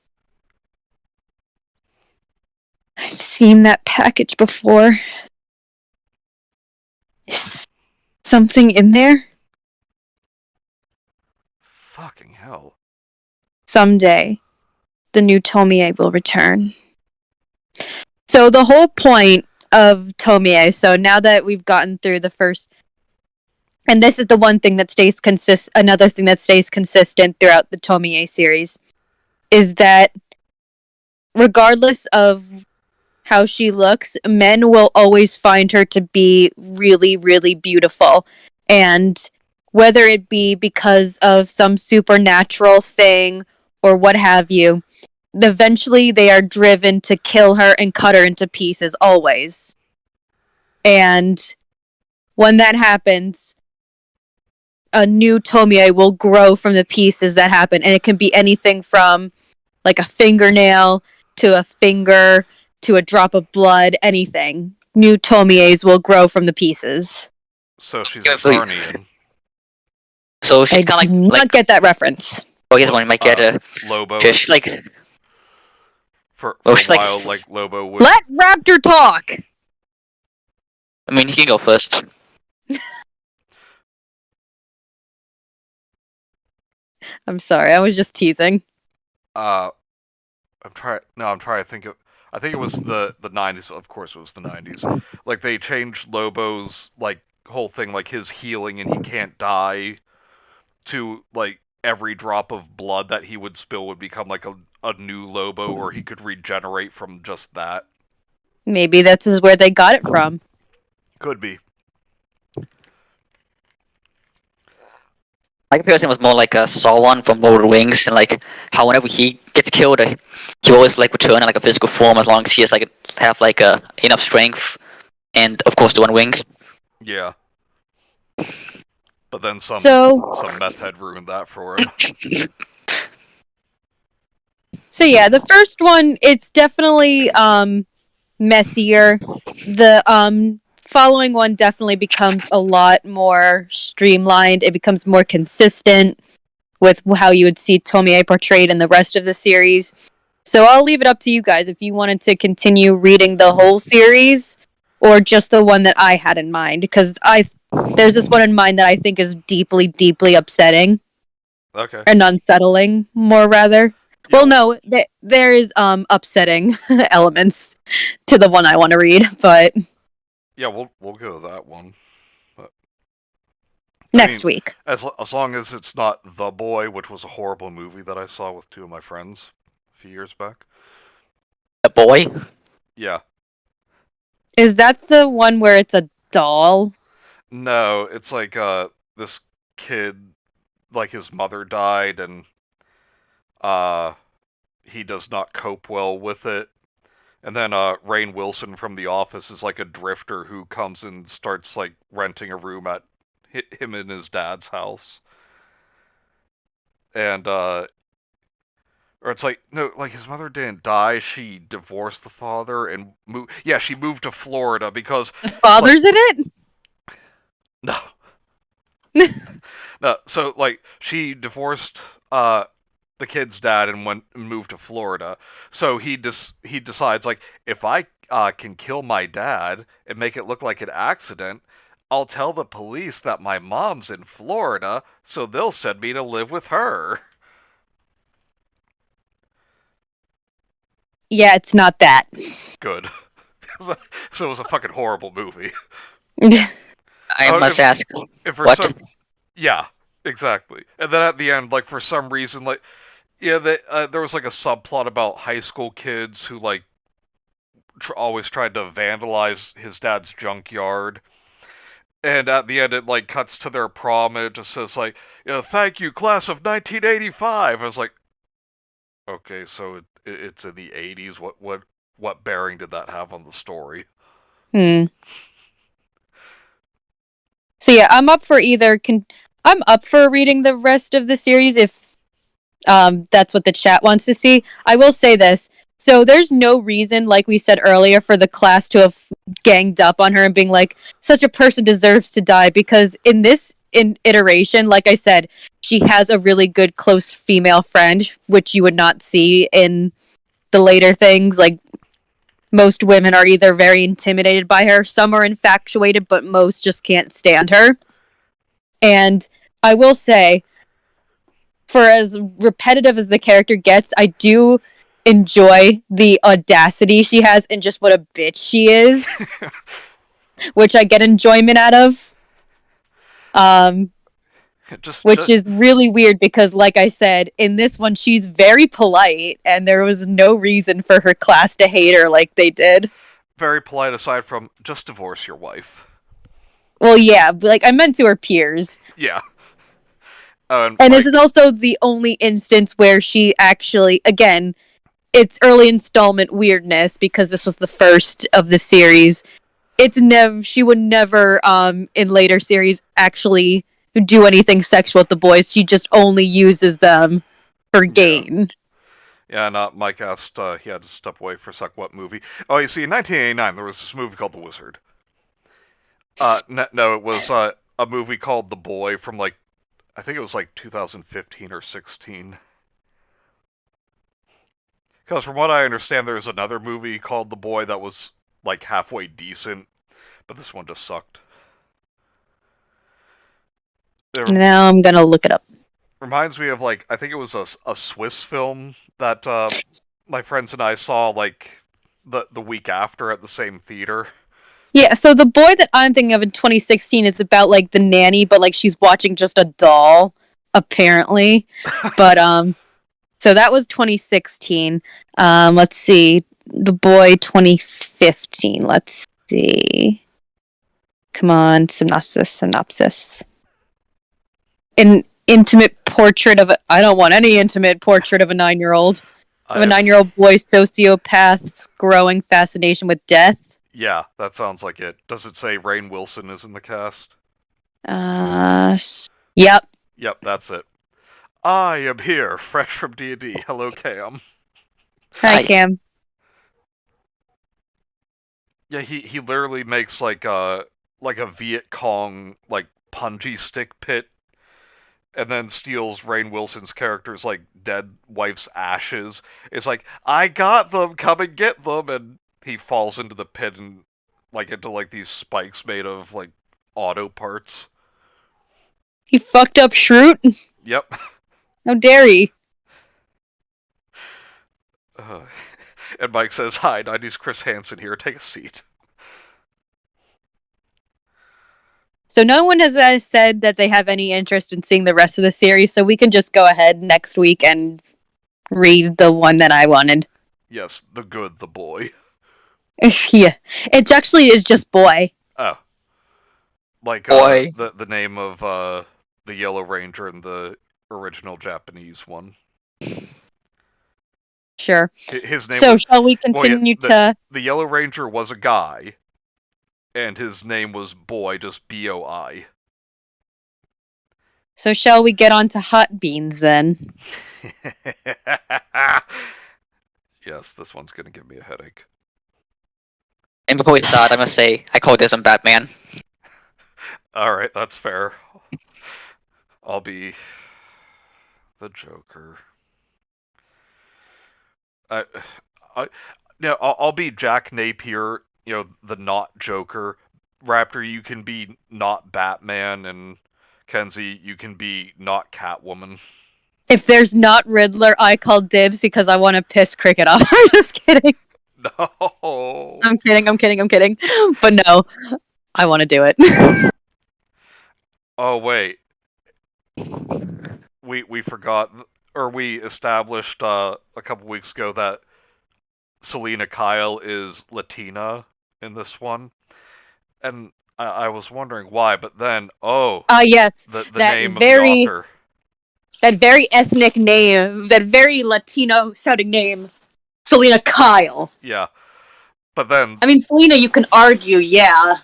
I've seen that package before. Is something in there? Fucking hell. Someday, the new Tomie will return. So the whole point of Tomie, so now that we've gotten through the first, and this is the one thing that stays another thing that stays consistent throughout the Tomie series, is that regardless of how she looks, men will always find her to be really, really beautiful. And whether it be because of some supernatural thing or what have you, eventually they are driven to kill her and cut her into pieces, always. And when that happens, a new Tomie will grow from the pieces that happen. And it can be anything from like a fingernail to a finger to a drop of blood, anything. New Tomies will grow from the pieces. So she's a Zarnian. So she's kind of not like get that reference. Oh, here's one you might get a Lobo. She's like for a she's while, like Lobo would. Let Raptor talk. I mean, he can go first. I'm sorry, I was just teasing. I'm trying to think of. I think it was the 90s. Of course, it was the 90s. Like they changed Lobo's like whole thing, like his healing and he can't die, to like every drop of blood that he would spill would become like a new Lobo, or he could regenerate from just that. Maybe that's where they got it from. Could be. My comparison was more like a Sauron from Lord of the Rings, and like how whenever he gets killed, he always like return in like a physical form as long as he has like have like enough strength, and of course the one wing. Yeah. But then some meth head ruined that for him. So yeah, the first one, it's definitely messier. The following one definitely becomes a lot more streamlined. It becomes more consistent with how you would see Tomie portrayed in the rest of the series. So I'll leave it up to you guys if you wanted to continue reading the whole series or just the one that I had in mind, because there's this one in mind that I think is deeply, deeply upsetting. Okay. And unsettling, more rather. Yeah. Well, no, there is upsetting elements to the one I want to read, but yeah, we'll go with that one. But, next week. As long as it's not The Boy, which was a horrible movie that I saw with 2 of my friends a few years back. The Boy? Yeah. Is that the one where it's a doll? No, it's like this kid, like his mother died, and he does not cope well with it. And then Rainn Wilson from The Office is like a drifter who comes and starts like renting a room at him and his dad's house. And or it's like, no, like his mother didn't die, she divorced the father and she moved to Florida because the father's in it? No. No, so like she divorced the kid's dad and moved to Florida. So he decides, like, if I can kill my dad and make it look like an accident, I'll tell the police that my mom's in Florida, so they'll send me to live with her. Yeah, it's not that. Good. So it was a fucking horrible movie. I must ask, if for what? some, yeah, exactly. And then at the end, like for some reason, like yeah, there was like a subplot about high school kids who like always tried to vandalize his dad's junkyard. And at the end, it like cuts to their prom, and it just says like, thank you, class of 1985. I was like, okay, so it's in the 80s. What bearing did that have on the story? So yeah, I'm up for either. I'm up for reading the rest of the series if that's what the chat wants to see. I will say this. So there's no reason, like we said earlier, for the class to have ganged up on her and being like, such a person deserves to die, because in this iteration, like I said, she has a really good close female friend, which you would not see in the later things. Like, most women are either very intimidated by her, some are infatuated, but most just can't stand her. And I will say, for as repetitive as the character gets, I do enjoy the audacity she has and just what a bitch she is, which I get enjoyment out of. Which is really weird because, like I said, in this one, she's very polite, and there was no reason for her class to hate her like they did. Very polite, aside from just divorce your wife. Well, yeah, like I meant to her peers. Yeah. And this is also the only instance where she actually, again, it's early installment weirdness because this was the first of the series. She would never, in later series, actually do anything sexual with the boys. She just only uses them for gain. Yeah, and Mike asked, he had to step away for a sec, what movie? Oh, you see, in 1989, there was this movie called The Wizard. No, it was a movie called The Boy from, like, I think it was, like, 2015 or 16. Because from what I understand, there's another movie called The Boy that was, like, halfway decent, but this one just sucked. Now I'm gonna look it up. Reminds me of, like, I think it was a Swiss film that my friends and I saw, like, the week after at the same theater. Yeah, so the boy that I'm thinking of in 2016 is about, like, the nanny, but, like, she's watching just a doll, apparently. But, so that was 2016. Let's see. The Boy 2015. Let's see. Come on, synopsis. An intimate portrait of I don't want any intimate portrait of a 9-year-old. Of a 9-year-old boy sociopath's growing fascination with death. Yeah, that sounds like it. Does it say Rainn Wilson is in the cast? Yep. Yep, that's it. I am here, fresh from D&D. Hello, Cam. Hi, Cam. Yeah, he literally makes like a Viet Cong like punji stick pit, and then steals Rainn Wilson's character's like dead wife's ashes. It's like, I got them, come and get them, and he falls into the pit and like into like these spikes made of like auto parts. He fucked up Shroot? Yep. How dare he? And Mike says, hi, 90s Chris Hansen here, take a seat. So no one has said that they have any interest in seeing the rest of the series, so we can just go ahead next week and read the one that I wanted. Yes, The Boy. Yeah, it actually is just Boy. Oh. Like, Boy. The name of, the Yellow Ranger in the original Japanese one. Sure. His name so was, shall we continue to... The Yellow Ranger was a guy, and his name was Boy, just B-O-I. So shall we get on to hot beans, then? Yes, this one's gonna give me a headache. And before we start, I must say, I call this one Batman. Alright, that's fair. I'll be the Joker. I'll be Jack Napier, the not Joker. Raptor, you can be not Batman, and Kenzie, you can be not Catwoman. If there's not Riddler, I call dibs because I want to piss Cricket off. I'm just kidding. No. I'm kidding. But no, I want to do it. Oh wait, we forgot, or we established a couple weeks ago that Selena Kyle is Latina in this one, and I was wondering why, but then Yes, the that name of the very author. that very ethnic name, that very Latino sounding name, Selena Kyle. Yeah, but then I mean, Selena, you can argue, yeah,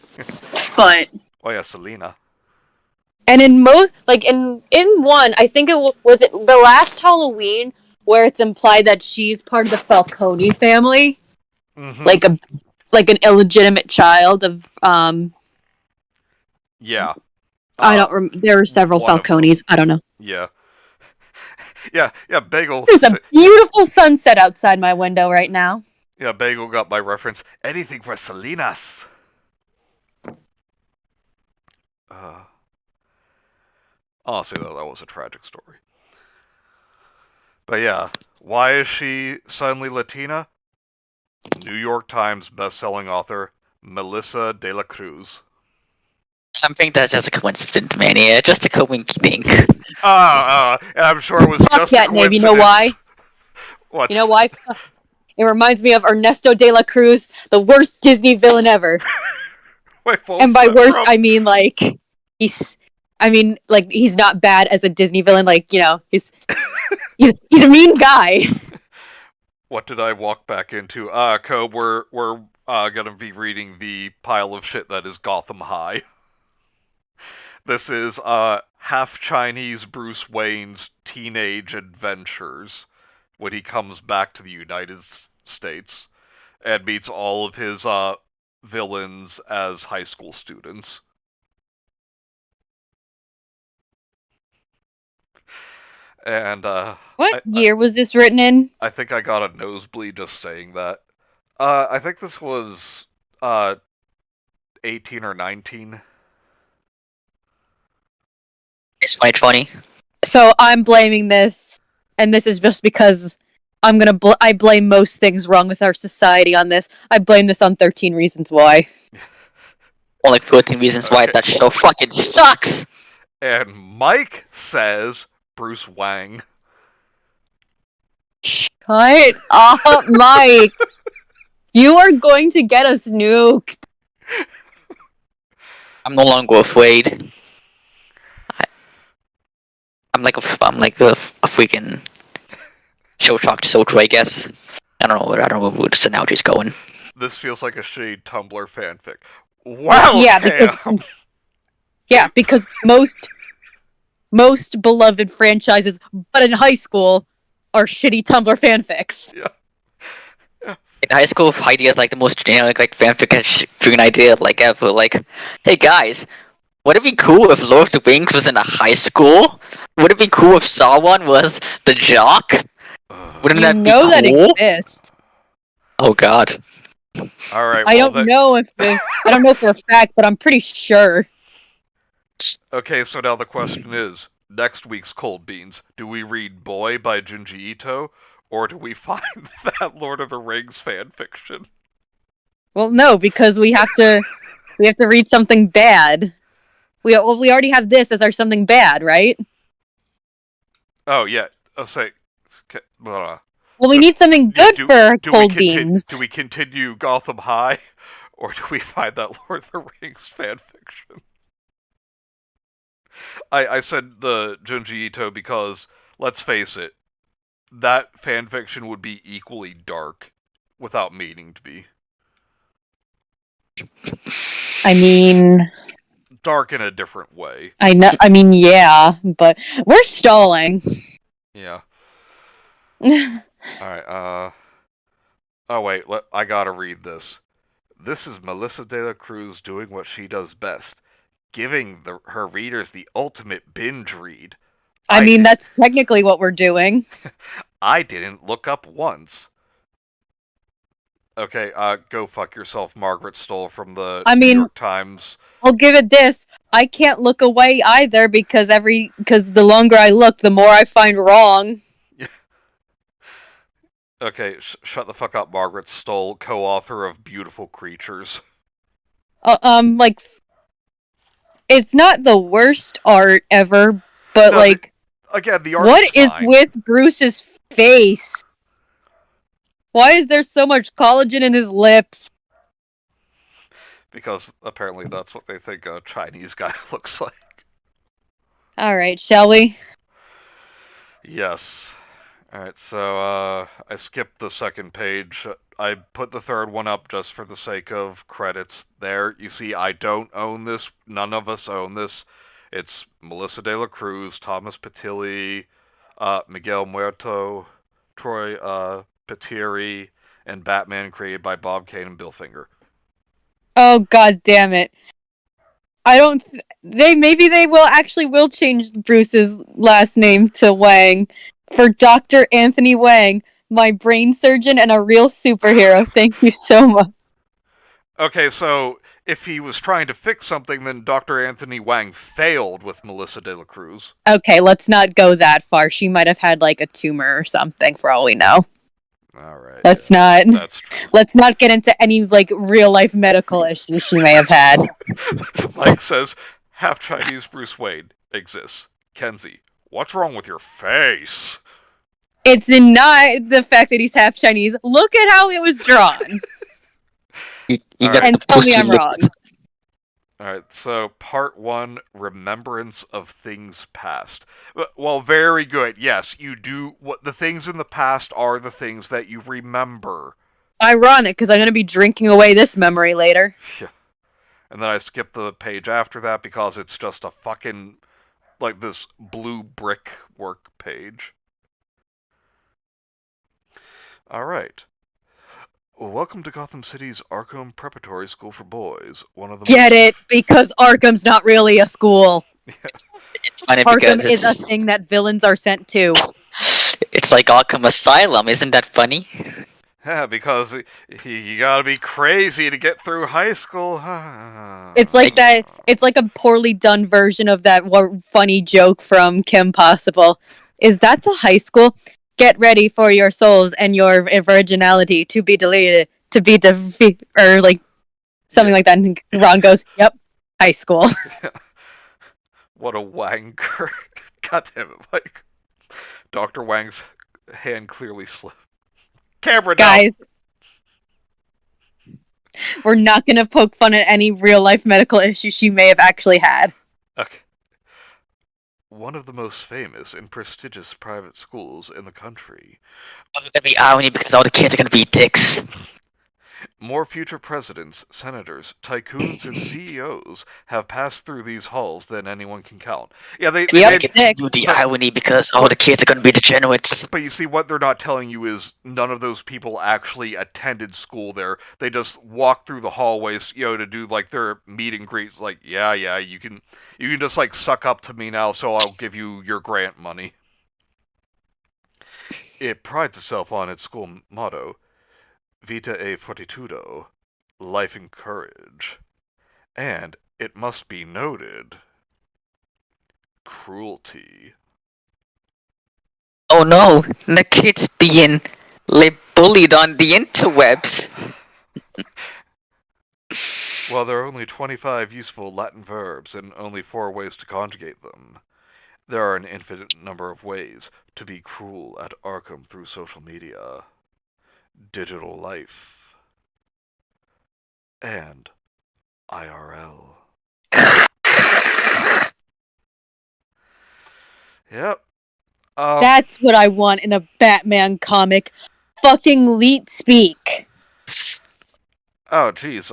but oh yeah, Selena. and in most, like in one, I think was it the last Halloween where it's implied that she's part of the Falcone family, Mm-hmm. like a like an illegitimate child of Yeah. I don't there were several One of them. Falcones. I don't know. Yeah. Yeah. Bagel. There's a beautiful sunset outside my window right now. Yeah, Bagel got my reference. Anything for Salinas. Uh, Honestly, though, that was a tragic story. But yeah, why is she suddenly Latina? New York Times bestselling author Melissa de la Cruz. I think that's just a coincidence, man. Yeah, just a coincidence. And I'm sure it was Fuck just a that name. You coincidence. know why? What? You know why? It reminds me of Ernesto de la Cruz, the worst Disney villain ever. Wait, what And was by that worst, from? I mean like he's. I mean, like he's not bad as a Disney villain. Like he's a mean guy. What did I walk back into? Cobe, we're gonna be reading the pile of shit that is Gotham High. This is half Chinese Bruce Wayne's teenage adventures when he comes back to the United States and meets all of his villains as high school students. And What year was this written in? I think I got a nosebleed just saying that. I think this was 18 or 19. It's 2020. So I'm blaming this, and this is just because I blame most things wrong with our society on this. I blame this on 13 Reasons Why. Only 14 reasons why Okay. that show fucking sucks. And Mike says Bruce Wang. Shut up, Mike. You are going to get us nuked. I'm no longer afraid. I'm like a freaking show-shocked soldier, I guess. I don't know where this analogy's going. This feels like a shitty Tumblr fanfic. Wow, because most beloved franchises, but in high school, are shitty Tumblr fanfics. Yeah. In high school, Heidi is like the most generic like fanfic freaking idea like ever. Like, hey guys, would it be cool if Lord of the Rings was in a high school? Would it be cool if Sauron was the jock? Wouldn't that be cool? That exists. Oh god. All right. I don't know for a fact, but I'm pretty sure. Okay, so now the question is, next week's Cold Beans, do we read Boy by Junji Ito, or do we find that Lord of the Rings fanfiction? Well, no, because we have to read something bad. We already have this as our something bad, right? Oh yeah, I'll say. Well, we need something good for Cold Beans. Do we continue Gotham High, or do we find that Lord of the Rings fanfiction? I said the Junji Ito because, let's face it, that fanfiction would be equally dark without meaning to be. I mean, dark in a different way. I know. I mean, yeah, but we're stalling. Yeah. Alright, oh wait, I gotta read this. This is Melissa de la Cruz doing what she does best, giving her readers the ultimate binge read. I mean, that's technically what we're doing. I didn't look up once. Okay, go fuck yourself, Margaret Stoll from the New York Times. I'll give it this. I can't look away either because the longer I look, the more I find wrong. Okay, shut the fuck up, Margaret Stoll, co-author of Beautiful Creatures. It's not the worst art ever, but No, like, again, the art what is is fine. with Bruce's face? Why is there so much collagen in his lips? Because apparently that's what they think a Chinese guy looks like. Alright, shall we? Yes. Alright, so I skipped the second page. I put the third one up just for the sake of credits there. You see, I don't own this. None of us own this. It's Melissa De La Cruz, Thomas Patilli, Miguel Muerto, Troy Petiri, and Batman created by Bob Kane and Bill Finger. Oh god damn it. I don't maybe they will change Bruce's last name to Wang for Dr. Anthony Wang, my brain surgeon and a real superhero. Thank you so much. Okay, so if he was trying to fix something, then Dr. Anthony Wang failed with Melissa De La Cruz. Okay, let's not go that far. She might have had like a tumor or something for all we know. Alright, Let's yeah, not that's true. let's not get into any like real life medical issues she may have had. Mike says, half Chinese Bruce Wayne exists. Kenzie, what's wrong with your face? It's not the fact that he's half Chinese. Look at how it was drawn. You Alright. got And the tell me pussy I'm wrong. lips. Alright, so part 1, Remembrance of Things Past. Well, very good. Yes, you do. What the things in the past are the things that you remember. Ironic, because I'm going to be drinking away this memory later. Yeah. And then I skip the page after that because it's just a fucking, like, this blue brick work page. Alright. Welcome to Gotham City's Arkham Preparatory School for Boys. One of the Get it? Because Arkham's not really a school. It's funny Arkham because is a thing that villains are sent to. it's like Arkham Asylum. Isn't that funny? Yeah, because you gotta be crazy to get through high school. It's like that. It's like a poorly done version of that funny joke from Kim Possible. Is that the high school? Get ready for your souls and your virginality to be deleted, to be defeated, or like something like that. And Ron goes, "Yep, high school." What a wanker. God damn it, Mike. Dr. Wang's hand clearly slipped. Camera down. Guys, we're not gonna poke fun at any real life medical issues she may have actually had. Okay. One of the most famous and prestigious private schools in the country. It's gonna be irony because all the kids are gonna be dicks. More future presidents, senators, tycoons, and CEOs have passed through these halls than anyone can count. Yeah, they Yep. Get to the irony because all the kids are gonna be degenerates. But you see, what they're not telling you is none of those people actually attended school there. They just walk through the hallways, to do like their meet and greets. Like, yeah, you can just like suck up to me now, so I'll give you your grant money. It prides itself on its school motto, Vita e Fortitudo, life and courage. And, it must be noted, cruelty. Oh no, the kids being bullied on the interwebs. Well, there are only 25 useful Latin verbs and only 4 ways to conjugate them. There are an infinite number of ways to be cruel at Arkham through social media, digital life, and IRL. Yep. That's what I want in a Batman comic. Fucking leet speak. Oh, geez.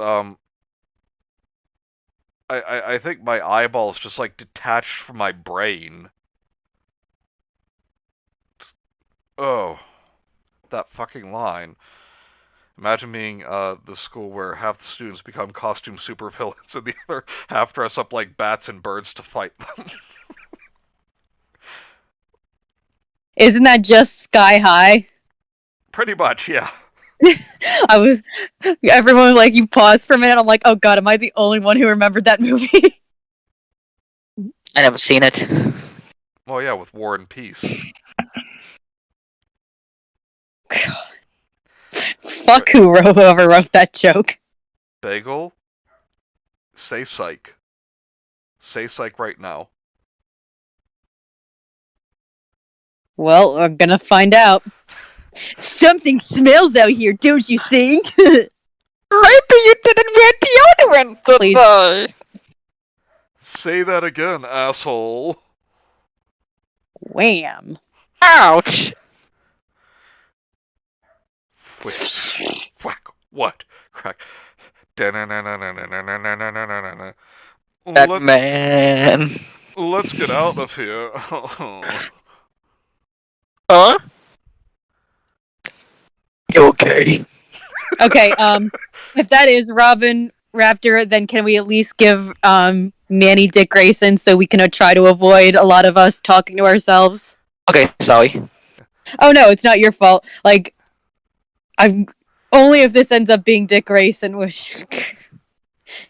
I think my eyeball's just like detached from my brain. Oh, that fucking line. Imagine being the school where half the students become costume supervillains and the other half dress up like bats and birds to fight them. Isn't that just Sky High? Pretty much, yeah. Everyone like, you paused for a minute. I'm like, oh god, am I the only one who remembered that movie? I never seen it. Well, yeah, with War and Peace. Fuck whoever wrote that joke. Bagel? Say psych. Say psych right now. Well, we're gonna find out. Something smells out here, don't you think? Maybe you didn't wear deodorant Please. today. Say that again, asshole. Wham. Ouch. Whips. Whack. What? Crack. Da-na-na-na-na-na-na-na-na-na-na-na. That man. Let's get out of here. Huh? You okay? Okay, if that is Robin Raptor, then can we at least give Manny Dick Grayson so we can try to avoid a lot of us talking to ourselves? Okay, sorry. Oh no, it's not your fault. Like, I'm only if this ends up being Dick Grayson, which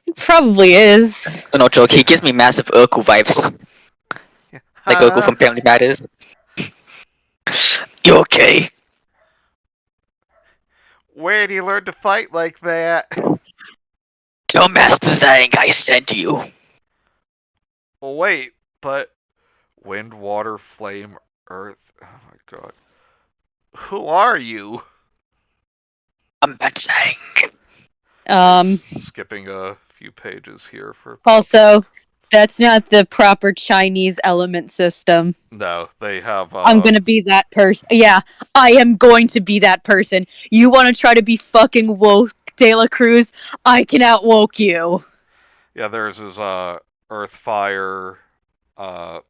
it probably is. No joke, he gives me massive Urkel vibes. Like Urkel from Family Matters. You okay? Where do you learn to fight like that? Tell Master Zhang I sent you. Wait, but wind, water, flame, earth. Oh my god. Who are you? I'm Matt Zhang. Skipping a few pages here for. Also, that's not the proper Chinese element system. No, they have. I'm gonna be that person. Yeah, I am going to be that person. You want to try to be fucking woke, De La Cruz? I can outwoke you. Yeah, theirs is earth, fire, metal,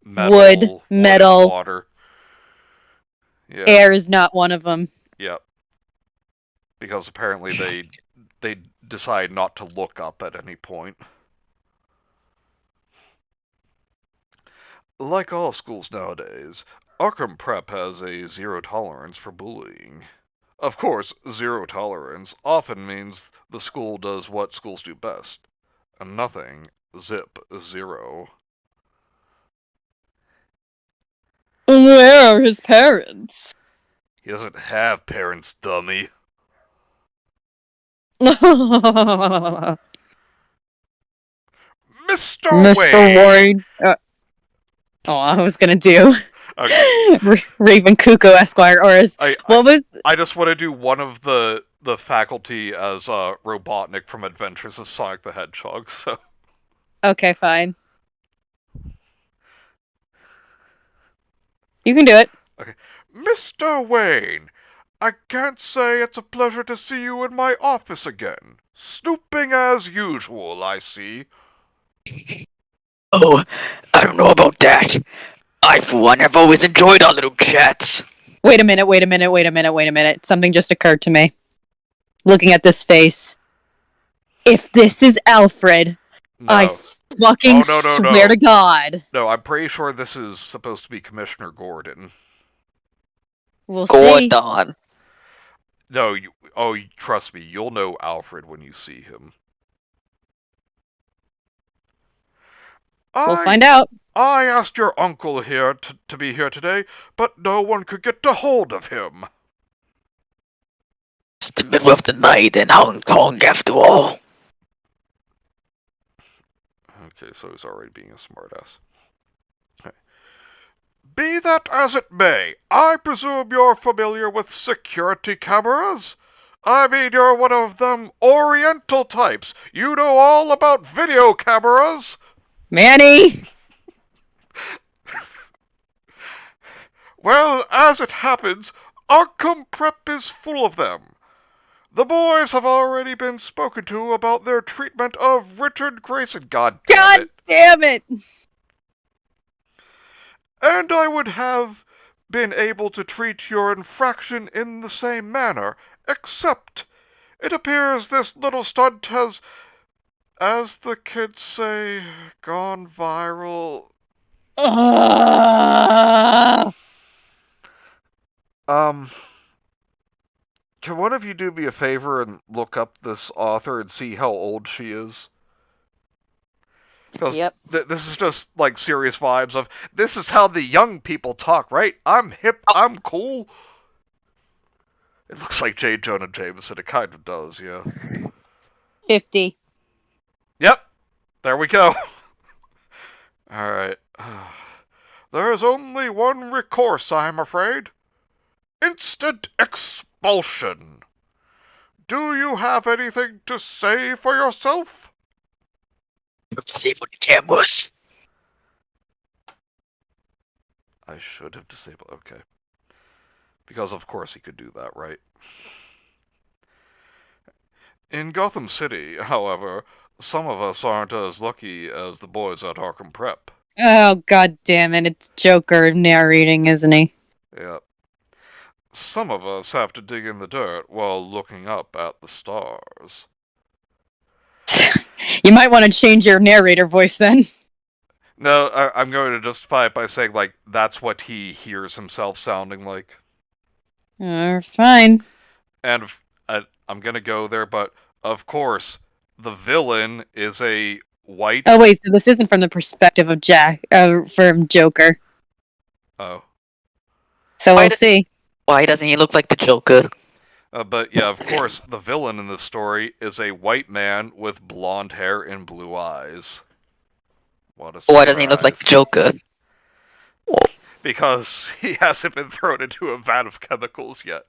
Wood, metal, and water. Yeah. Air is not one of them. Yep. Because apparently they decide not to look up at any point. Like all schools nowadays, Arkham Prep has a zero tolerance for bullying. Of course, zero tolerance often means the school does what schools do best. Nothing. Zip. Zero. Where are his parents? He doesn't have parents, dummy. Mr. Mr. Wayne. Oh, I was gonna do Okay. Raven Kuko Esquire, or as what was? I just want to do one of the faculty as Robotnik from Adventures of Sonic the Hedgehog. So Okay, fine. You can do it. okay, Mr. Wayne, I can't say it's a pleasure to see you in my office again. Snooping as usual, I see. Oh, I don't know about that. I, for one, have always enjoyed our little chats. Wait a minute. Something just occurred to me. Looking at this face. If this is Alfred, No. I fucking swear to God. No, I'm pretty sure this is supposed to be Commissioner Gordon. We'll see. Gordon. No, trust me, you'll know Alfred when you see him. We'll find out. I asked your uncle here to be here today, but no one could get a hold of him. It's the middle of the night in Hong Kong, after all. Okay, so he's already being a smartass. Okay. Be that as it may, I presume you're familiar with security cameras? I mean, you're one of them Oriental types. You know all about video cameras. Manny! Well, as it happens, Arkham Prep is full of them. The boys have already been spoken to about their treatment of Richard Grayson. God damn it! And I would have been able to treat your infraction in the same manner, except it appears this little stunt has, as the kids say, gone viral. Can one of you do me a favor and look up this author and see how old she is? Because this is just like serious vibes of, this is how the young people talk, right? I'm hip, I'm cool. It looks like J. Jonah Jameson. It kind of does, yeah. 50. Yep. There we go. Alright. There is only one recourse, I am afraid. Instant expulsion. Do you have anything to say for yourself? Disable the cameras. I should have disabled. Okay. Because of course he could do that, right? In Gotham City, however, some of us aren't as lucky as the boys at Arkham Prep. Oh, god damn it. It's Joker narrating, isn't he? Yep. Some of us have to dig in the dirt while looking up at the stars. You might want to change your narrator voice then. No, I'm going to justify it by saying, like, that's what he hears himself sounding like. Fine. And I'm going to go there, but of course, the villain is a white... Oh, wait, so this isn't from the perspective of from Joker. Oh. So we'll see. Why doesn't he look like the Joker? But yeah, of course, the villain in this story is a white man with blonde hair and blue eyes. What a surprise. Why doesn't he look like the Joker? Because he hasn't been thrown into a vat of chemicals yet.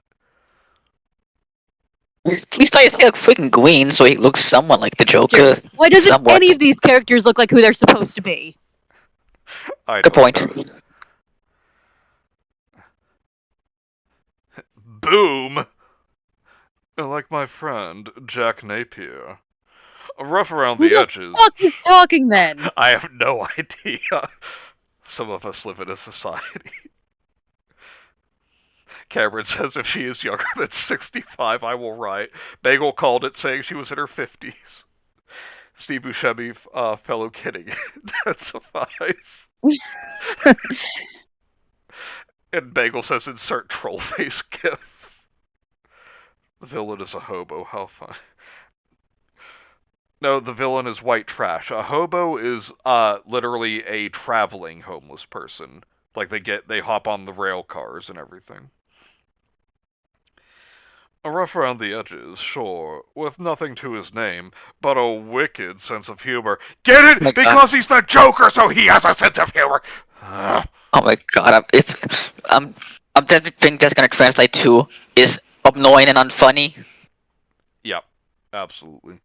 At least I look freaking green, so he looks somewhat like the Joker. Why doesn't Somewhat. any of these characters look like who they're supposed to be? Good point. Boom! Like my friend, Jack Napier. Rough around Who the the edges. fuck is talking then? I have no idea. Some of us live in a society. Cameron says if she is younger than 65, I will riot. Bagel called it, saying she was in her 50s. Steve Buscemi, fellow kidding. That suffice. And Bagel says insert troll face gif. The villain is a hobo, how fun. No, the villain is white trash. A hobo is literally a traveling homeless person. Like they hop on the rail cars and everything. A rough around the edges, sure, with nothing to his name, but a wicked sense of humor. Get it? My because he's the Joker, so he has a sense of humor. Oh my god! I'm definitely think that's gonna translate to is annoying and unfunny. Yep, absolutely.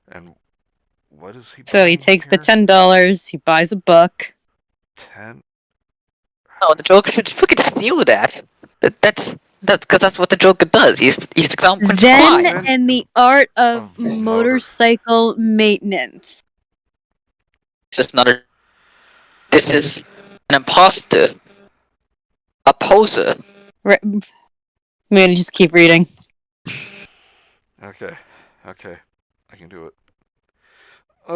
And what is he? So he takes the $10, he buys a book. 10. No, the Joker should freaking steal that. That's because that's what the Joker does. He's the clown prince Zen crime. and the art of Of motor- motorcycle maintenance. It's just another. This is an imposter, a poser. I'm gonna just keep reading. Okay, I can do it.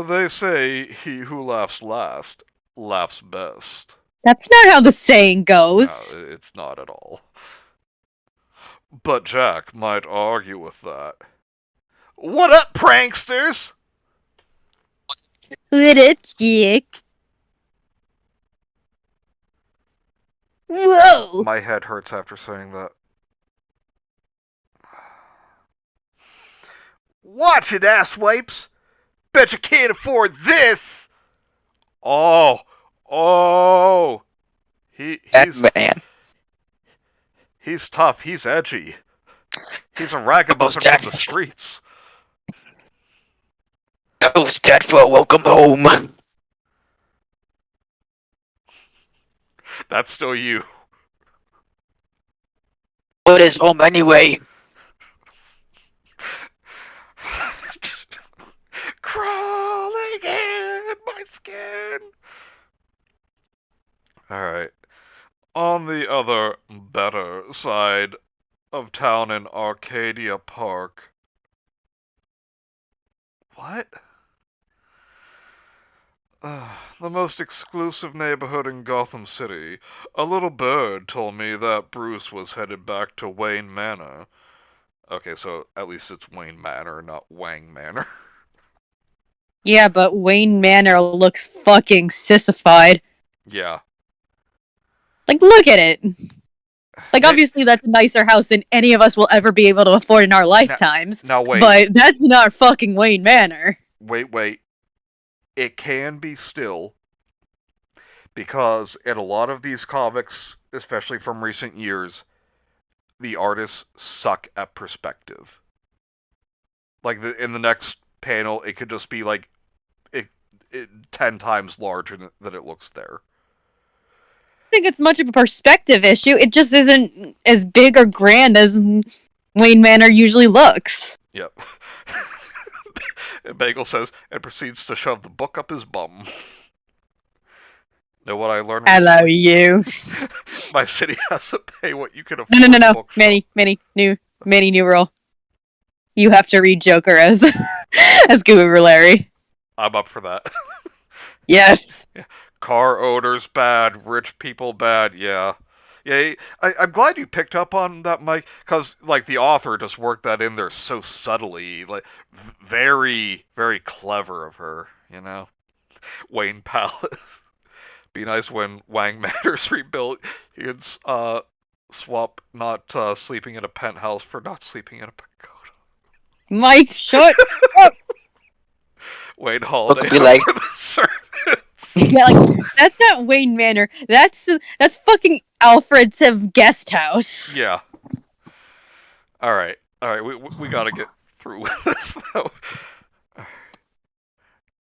They say he who laughs last laughs best. That's not how the saying goes. No, it's not at all. But Jack might argue with that. What up, pranksters? What a chick. Whoa! My head hurts after saying that. Watch it, asswipes! Bet you can't afford this! Oh! Man. He's tough, he's edgy. He's a ragamuffin from the streets. Who's dead for a welcome home? That's still you. What is home anyway? Crawling in my skin. Alright. On the other, better side of town in Arcadia Park. What? The most exclusive neighborhood in Gotham City. A little bird told me that Bruce was headed back to Wayne Manor. Okay, so at least it's Wayne Manor, not Wang Manor. Yeah, but Wayne Manor looks fucking sissified. Yeah. Like, look at it. Like, obviously that's a nicer house than any of us will ever be able to afford in our lifetimes. Now wait. But that's not fucking Wayne Manor. Wait. It can be still, because in a lot of these comics, especially from recent years, the artists suck at perspective. Like in the next panel, it could just be like it 10 times larger than it looks there. I think it's much of a perspective issue. It just isn't as big or grand as Wayne Manor usually looks. Yep. And Bagel says, and proceeds to shove the book up his bum. Know what I learned Hello, recently? you. My city has to pay what you can afford. No. Bookshop. Many new rule. You have to read Joker as as Guru Larry. I'm up for that. Yes. Car owners bad, rich people bad, yeah. Yeah, I'm glad you picked up on that, Mike, because, like, the author just worked that in there so subtly. Like, very, very clever of her, you know? Wayne Palace. Be nice when Wang Manor's rebuilt. He could swap not sleeping in a penthouse for not sleeping in a pagoda. Mike, shut up. Wayne Holiday. Be like, Yeah, like that's not Wayne Manor. That's fucking Alfred's guest house. Yeah. All right. We gotta get through with this though.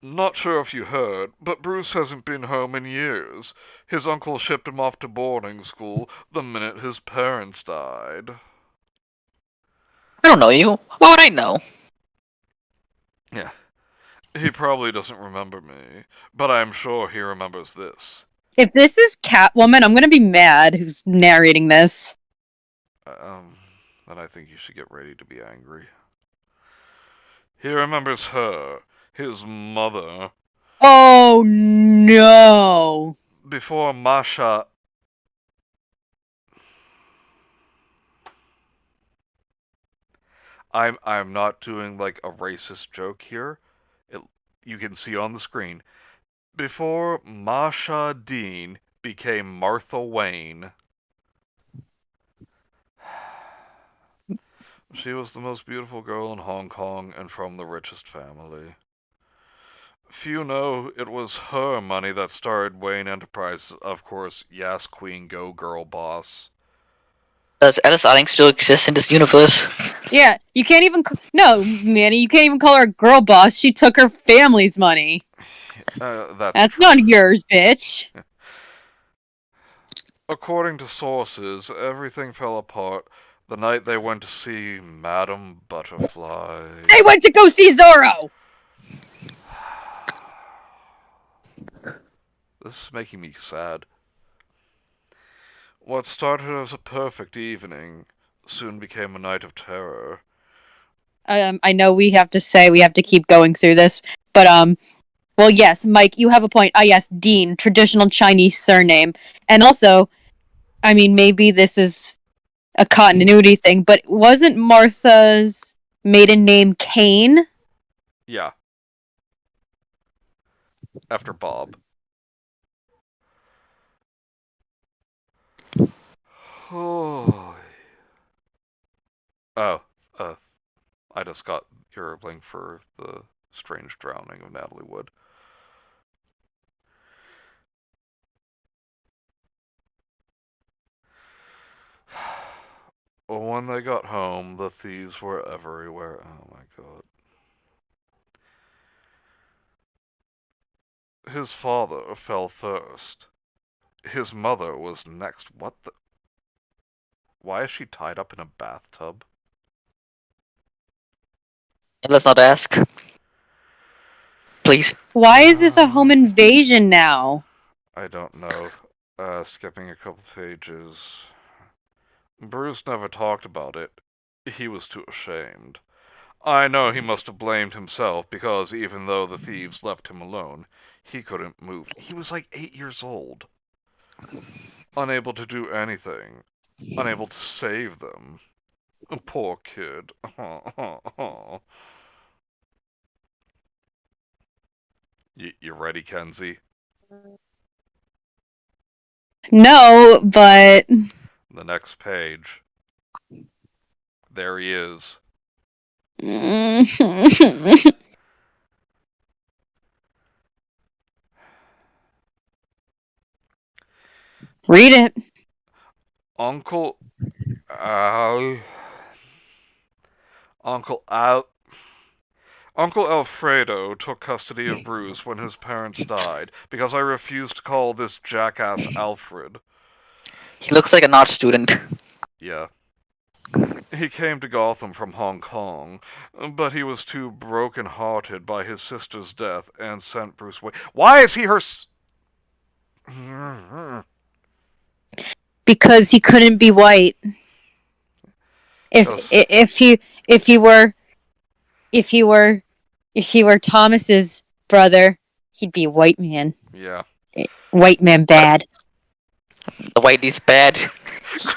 Not sure if you heard, but Bruce hasn't been home in years. His uncle shipped him off to boarding school the minute his parents died. I don't know you. Why would I know? Yeah. He probably doesn't remember me, but I'm sure he remembers this. If this is Catwoman, I'm gonna be mad. Who's narrating this? Then I think you should get ready to be angry. He remembers her, his mother. Oh no! Before Masha... I'm not doing like a racist joke here. You can see on the screen. Before Masha Dean became Martha Wayne, she was the most beautiful girl in Hong Kong and from the richest family. Few know it was her money that started Wayne Enterprises, of course. Yes, Queen, go girl boss. Does Alice Arling still exist in this universe? Yeah, you can't even. No, Manny, you can't even call her a girl boss. She took her family's money. That's True. not yours, bitch. According to sources, everything fell apart the night they went to see Madame Butterfly. They went to go see Zorro! This is making me sad. What started as a perfect evening soon became a night of terror. I know we have to keep going through this, but well, yes, Mike, you have a point. Yes, Dean, traditional Chinese surname, and also, I mean, maybe this is a continuity thing, but wasn't Martha's maiden name Kane? Yeah. After Bob. Oh. I just got your link for the strange drowning of Natalie Wood. When they got home, the thieves were everywhere. Oh my god. His father fell first. His mother was next. What the? Why is she tied up in a bathtub? Let's not ask. Please. Why is this a home invasion now? I don't know. Skipping a couple pages. Bruce never talked about it. He was too ashamed. I know he must have blamed himself, because even though the thieves left him alone, he couldn't move. He was like 8 years old. Unable to do anything. Unable to save them. Poor kid. You ready, Kenzie? No, but The next page. There he is. Read it. Uncle Al... Uncle Al... Uncle Alfredo took custody of Bruce when his parents died because I refused to call this jackass Alfred. He looks like an art student. Yeah. He came to Gotham from Hong Kong, but he was too broken-hearted by his sister's death and sent Bruce away. Why is he her... Because he couldn't be white. If he were Thomas's brother, he'd be a white man. Yeah. White man bad. The white is bad.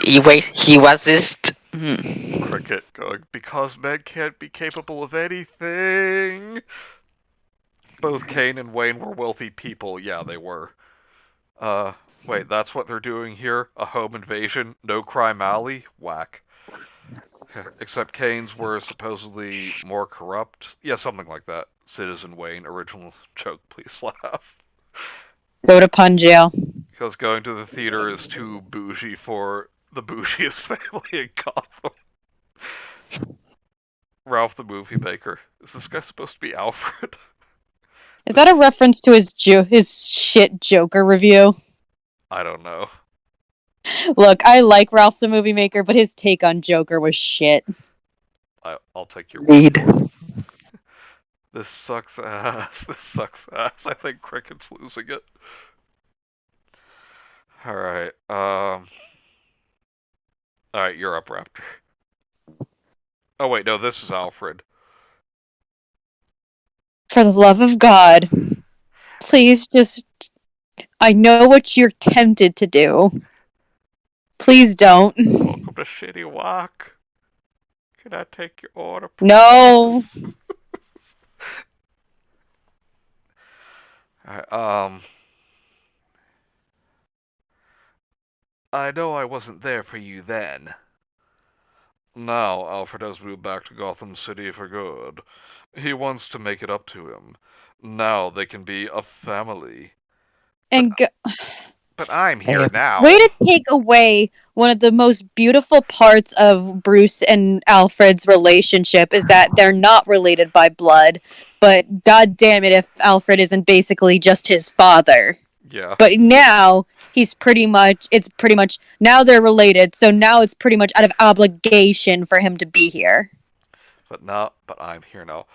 He was this. Cricket going, because men can't be capable of anything. Both Kane and Wayne were wealthy people. Yeah, they were. Wait, that's what they're doing here? A home invasion? No crime alley? Whack. Except Kane's were supposedly more corrupt. Yeah, something like that. Citizen Wayne, original joke, please laugh. Go to Pun Jail. Because going to the theater is too bougie for the bougiest family in Gotham. Ralph the Movie Maker. Is this guy supposed to be Alfred? Is that a reference to his shit Joker review? I don't know. Look, I like Ralph the Movie Maker, but his take on Joker was shit. I'll take your Read. word. This sucks ass. This sucks ass. I think Cricket's losing it. Alright, Alright, you're up, Raptor. Oh wait, no, this is Alfred. For the love of God, please just... I know what you're tempted to do. Please don't. Welcome to Shitty Walk. Can I take your order, please? No. Alright, I know I wasn't there for you then. Now Alfred has moved back to Gotham City for good. He wants to make it up to him. Now they can be a family. And But I'm here now. way to take away one of the most beautiful parts of Bruce and Alfred's relationship is that they're not related by blood. But god damn it if Alfred isn't basically just his father. Yeah. But now it's pretty much now they're related, so now it's pretty much out of obligation for him to be here. But I'm here now.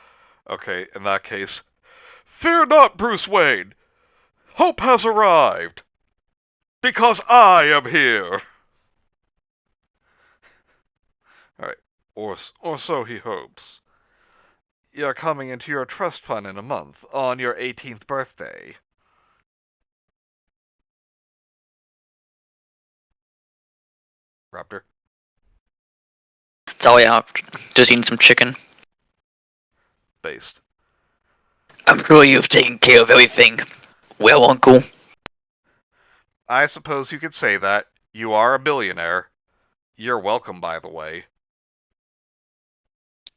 Okay, in that case, fear not, Bruce Wayne. Hope has arrived. Because I am here. Alright, or so he hopes. You're coming into your trust fund in a month, on your 18th birthday. Raptor? Oh yeah, just eating some chicken. Based. I'm sure you've taken care of everything. Well, Uncle. I suppose you could say that. You are a billionaire. You're welcome, by the way.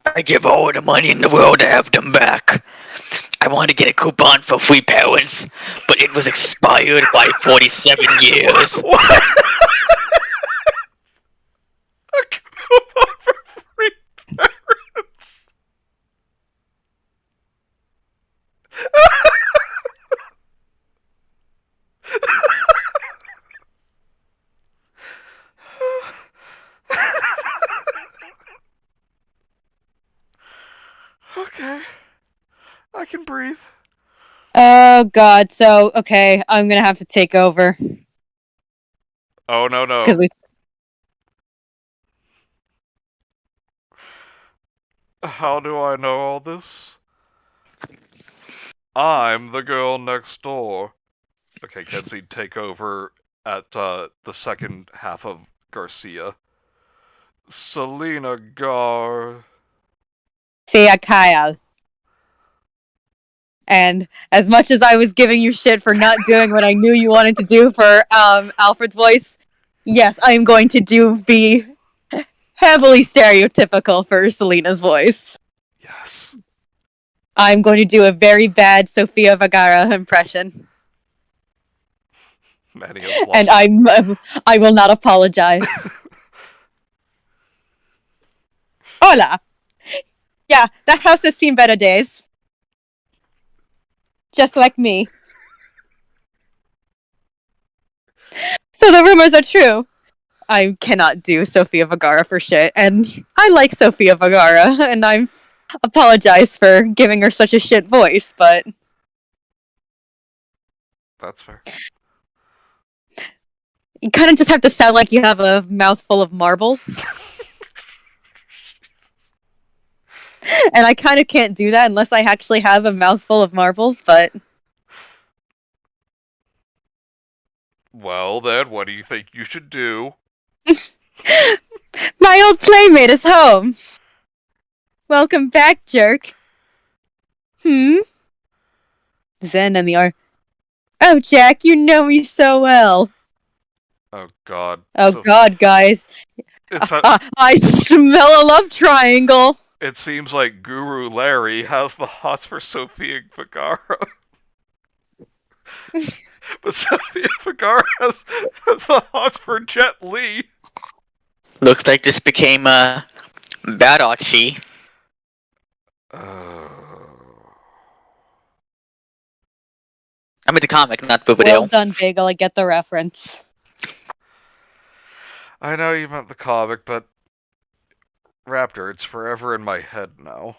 I give all the money in the world to have them back. I wanted to get a coupon for free parents, but it was expired by 47 years. What? A coupon for free parents? Okay. I can breathe. Oh god, so okay, I'm gonna have to take over. Oh no. Because we How do I know all this? I'm the girl next door. Okay, Kenzie, take over at the second half of Garcia. Selena see Kyle. And as much as I was giving you shit for not doing what I knew you wanted to do for Alfred's voice, yes, I am going to be heavily stereotypical for Selena's voice. Yes. I'm going to do a very bad Sofia Vergara impression. Manny has lost. And I will not apologize. Hola. Yeah, that house has seen better days. Just like me. So the rumors are true. I cannot do Sofia Vergara for shit, and I like Sofia Vergara, and I apologize for giving her such a shit voice, but That's fair. you kind of just have to sound like you have a mouthful of marbles. And I kind of can't do that unless I actually have a mouthful of marbles, but... Well, then, what do you think you should do? My old playmate is home! Welcome back, jerk. Zen and the R. Oh, Jack, you know me so well. Oh, God. Oh, So- God, guys. It's I smell a love triangle. It seems like Guru Larry has the hots for Sofia Vergara. But Sofia Vergara has the hots for Jet Li. Looks like this became a bad Archie. Uh, I mean the comic, not the Well video. done, Bagel. I get the reference. I know you meant the comic, but Raptor, it's forever in my head now.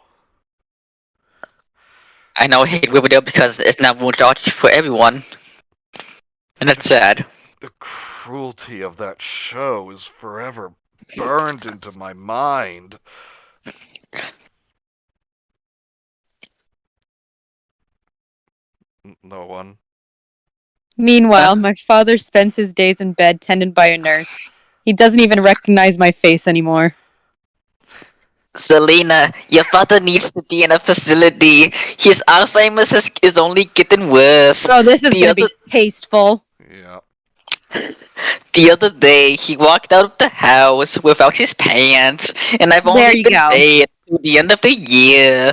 I know I hate Riverdale because it's not ruined Archie for everyone. And that's sad. The cruelty of that show is forever burned into my mind. No one. Meanwhile, my father spends his days in bed tended by a nurse. He doesn't even recognize my face anymore. Selena, your father needs to be in a facility. His Alzheimer's is only getting worse. Oh, this is The gonna be tasteful. Yeah. The other day, he walked out of the house without his pants, and I've There only you been go. paid to the end of the year.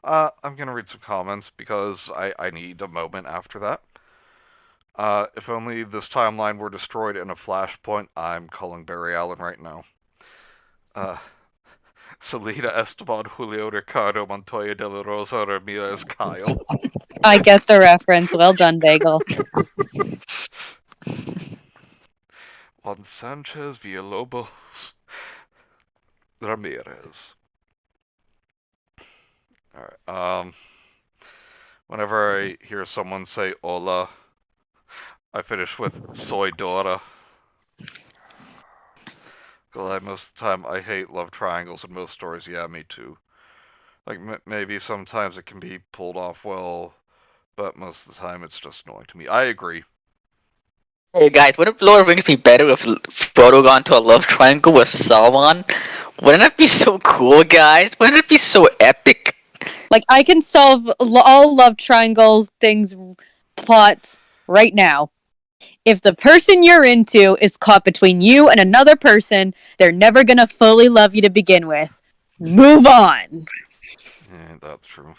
I'm gonna read some comments because I need a moment after that. If only this timeline were destroyed in a flashpoint, I'm calling Barry Allen right now. Selena Esteban, Julio Ricardo, Montoya de la Rosa, Ramirez, Kyle. I get the reference. Well done, Bagel. Juan Sanchez, Villalobos, Ramirez. Alright, whenever I hear someone say hola, I finish with soy Dora. Most of the time, I hate love triangles in most stories. Yeah, me too. Like, maybe sometimes it can be pulled off well, but most of the time it's just annoying to me. I agree. Hey guys, wouldn't Lord of the Rings be better if Frodo got into a love triangle with Sauron? Wouldn't that be so cool, guys? Wouldn't it be so epic? Like, I can solve all love triangle things, plots, right now. If the person you're into is caught between you and another person, they're never gonna fully love you to begin with. Move on. Yeah, that's true.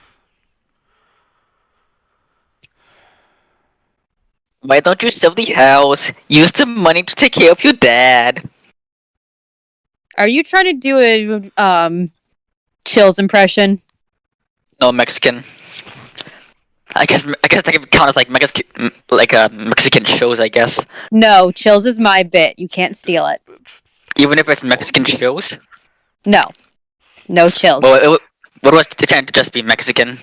Why don't you sell the house? Use the money to take care of your dad. Are you trying to do a Chills impression? No, Mexican. I guess that can count as like Mexican shows, I guess. No, Chills is my bit. You can't steal it. Even if it's Mexican shows. No. No Chills. Well, what was the time to just be Mexican?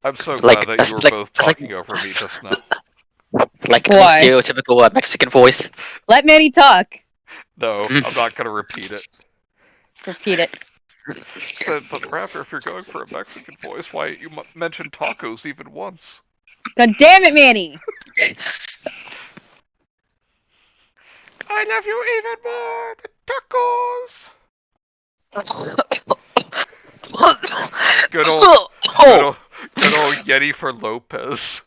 I'm so Like, glad that that's you were like- both that's like- talking over me just now. Like Why? a stereotypical Mexican voice. Let Manny talk. No, I'm not gonna repeat it. Repeat it. But Raptor, if you're going for a Mexican voice, why you mention tacos even once? God damn it, Manny! I love you even more than tacos. Good old Yeti for Lopez.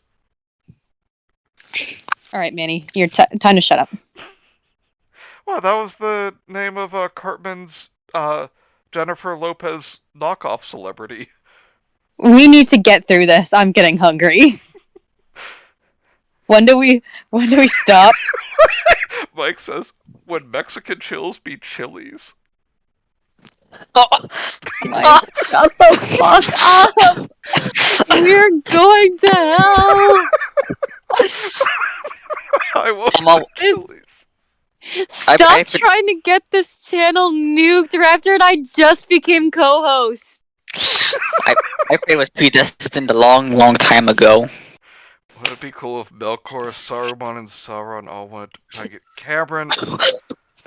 Alright, Manny. You're time to shut up. Wow, that was the name of Cartman's Jennifer Lopez knockoff celebrity. We need to get through this. I'm getting hungry. When do we stop? Mike says, when Mexican chills be chilies. Oh, Mike, shut the fuck up! We're going to hell! I want I'm all- chilies. Stop trying to get this channel nuked, Raptor, and I just became co-host. I played was predestined a long time ago. Would it be cool if Melkor, Saruman, and Sauron all went to get Cameron?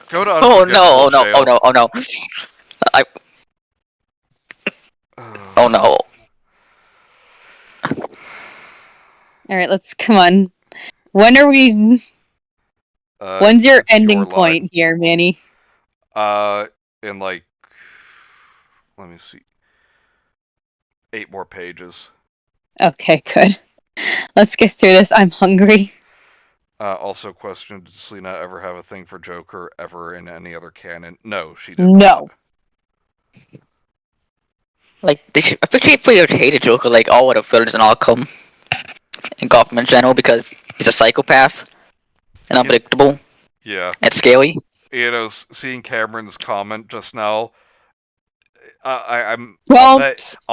Go to Oh no! unforgivable jail. Oh no! Oh no! Alright, let's come on. When are we? When's your ending point here, Manny? In like, let me see, 8 more pages. Okay, good. Let's get through this. I'm hungry. Also, question: did Selena ever have a thing for Joker ever in any other canon? No, she did No. not. Like I think she pretty much hated Joker, like all of the villains and all come in Gotham in general because he's a psychopath and unpredictable Yeah. and scary. You know, seeing Cameron's comment just now, I'll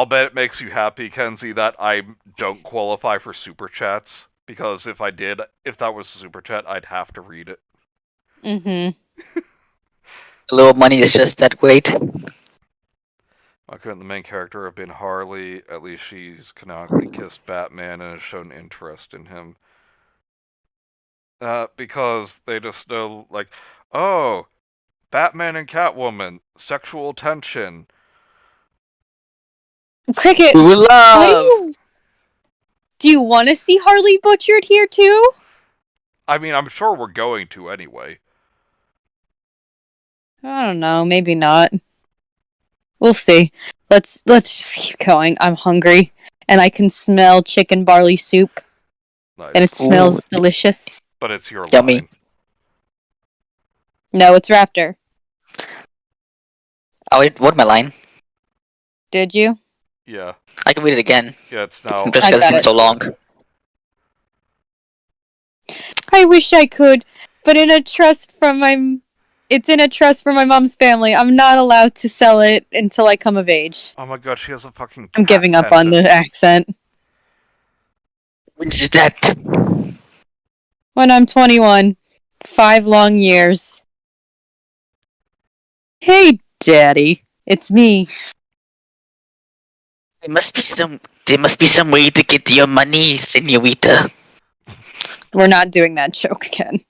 bet it makes you happy, Kenzie, that I don't qualify for super chats, because if I did, if that was a super chat, I'd have to read it. Mm-hmm. A little money is just that great. Why couldn't the main character have been Harley? At least she's canonically kissed Batman and has shown interest in him. Because they just know, like, oh, Batman and Catwoman, sexual tension. Cricket, We will love. do you want to see Harley butchered here too? I mean, I'm sure we're going to anyway. I don't know, maybe not. We'll see. Let's just keep going. I'm hungry, and I can smell chicken barley soup, Nice. and it smells Ooh. delicious. But it's your Yummy. line. No, it's Raptor. Oh, wait, what my line? Did you? Yeah. I can read it again. Yeah, it's now. Just I because got it's been it. so long. I wish I could, but it's in a trust for my mom's family. I'm not allowed to sell it until I come of age. Oh my god, she has a fucking I'm giving up on the accent. When is that? When I'm 21. 5 long years. Hey, Daddy. It's me. There must be some way to get your money, senorita. We're not doing that joke again.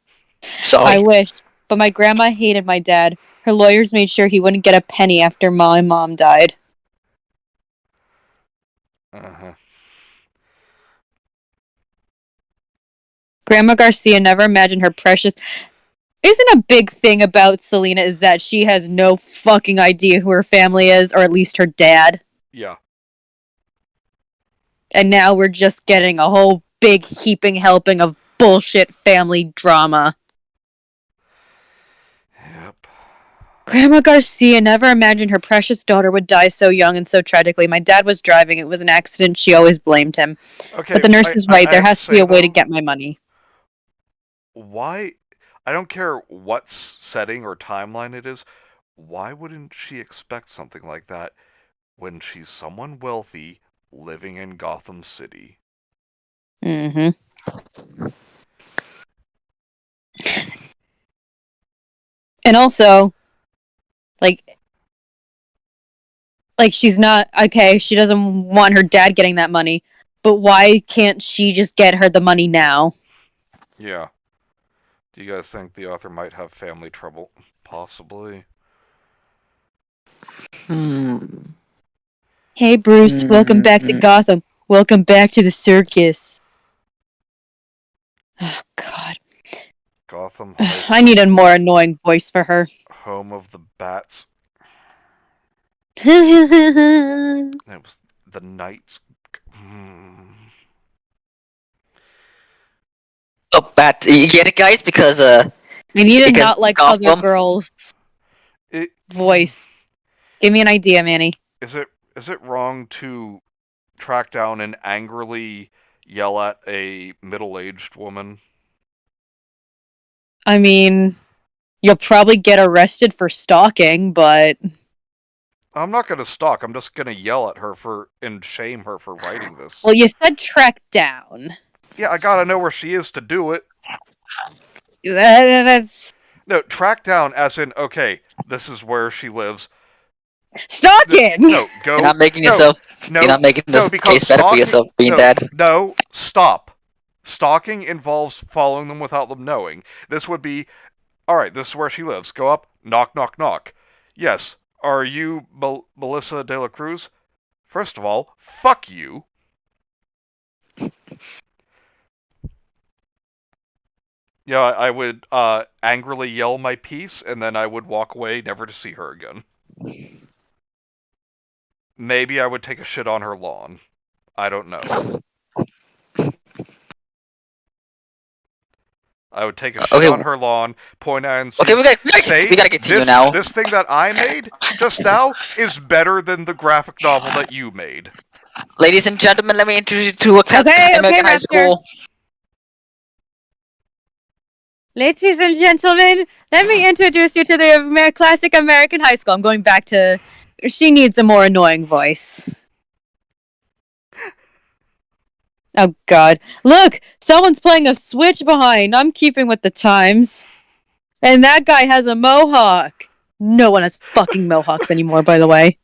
Sorry. I wish, but my grandma hated my dad. Her lawyers made sure he wouldn't get a penny after my mom died. Uh-huh. Grandma Garcia never imagined her precious... Isn't a big thing about Selena is that she has no fucking idea who her family is, or at least her dad. Yeah. And now we're just getting a whole big heaping helping of bullshit family drama. Yep. Grandma Garcia never imagined her precious daughter would die so young and so tragically. My dad was driving. It was an accident. She always blamed him. Okay, But the nurse is right. There has to be a way to though, get my money. Why? I don't care what setting or timeline it is. Why wouldn't she expect something like that when she's someone wealthy living in Gotham City? Mm-hmm. And also, like she's not okay. She doesn't want her dad getting that money, but why can't she just get her the money now? Yeah. Do you guys think the author might have family trouble? Possibly. Hey, Bruce. Welcome back to Gotham. Welcome back to the circus. Oh, God. Gotham. I need a more annoying voice for her. Home of the Bats. I It was the Knights. Oh, Bat, you get it, guys? Because need a because not like Gotham- other girls voice. Give me an idea, Manny. Is it wrong to track down and angrily yell at a middle-aged woman? I mean, you'll probably get arrested for stalking, but I'm not gonna stalk. I'm just gonna yell at her and shame her for writing this. well, you said track down. Yeah, I gotta know where she is to do it. That's No, track down as in, okay, this is where she lives. stalking. No, go. You're not making no, yourself. No, You're not making this because case better for yourself being no, dead. No, stop. Stalking involves following them without them knowing. This would be, alright, this is where she lives. Go up, knock, knock, knock. Yes, are you Melissa de la Cruz? First of all, fuck you. Yeah, I would angrily yell my piece, and then I would walk away, never to see her again. Maybe I would take a shit on her lawn. I don't know. I would take a shit on her lawn, point out and say, Okay, we gotta continue now. This thing that I made just now is better than the graphic novel that you made. Ladies and gentlemen, let me introduce you to a classic American high Raptor. school. Ladies and gentlemen, let me introduce you to the classic American high school. I'm going back to. She needs a more annoying voice. Oh god. Look! Someone's playing a Switch behind. I'm keeping with the times. And that guy has a mohawk. No one has fucking mohawks anymore, by the way.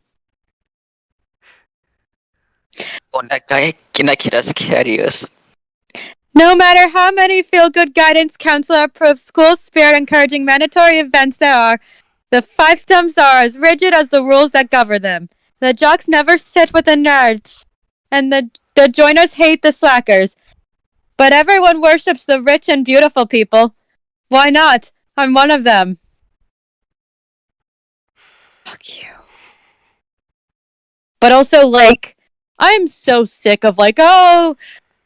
Oh, that kid has carriers. No matter how many feel-good guidance counselor-approved school spirit encouraging mandatory events there are, the fiefdoms are as rigid as the rules that govern them. The jocks never sit with the nerds, and the joiners hate the slackers. But everyone worships the rich and beautiful people. Why not? I'm one of them. Fuck you. But also, like, I'm so sick of, like,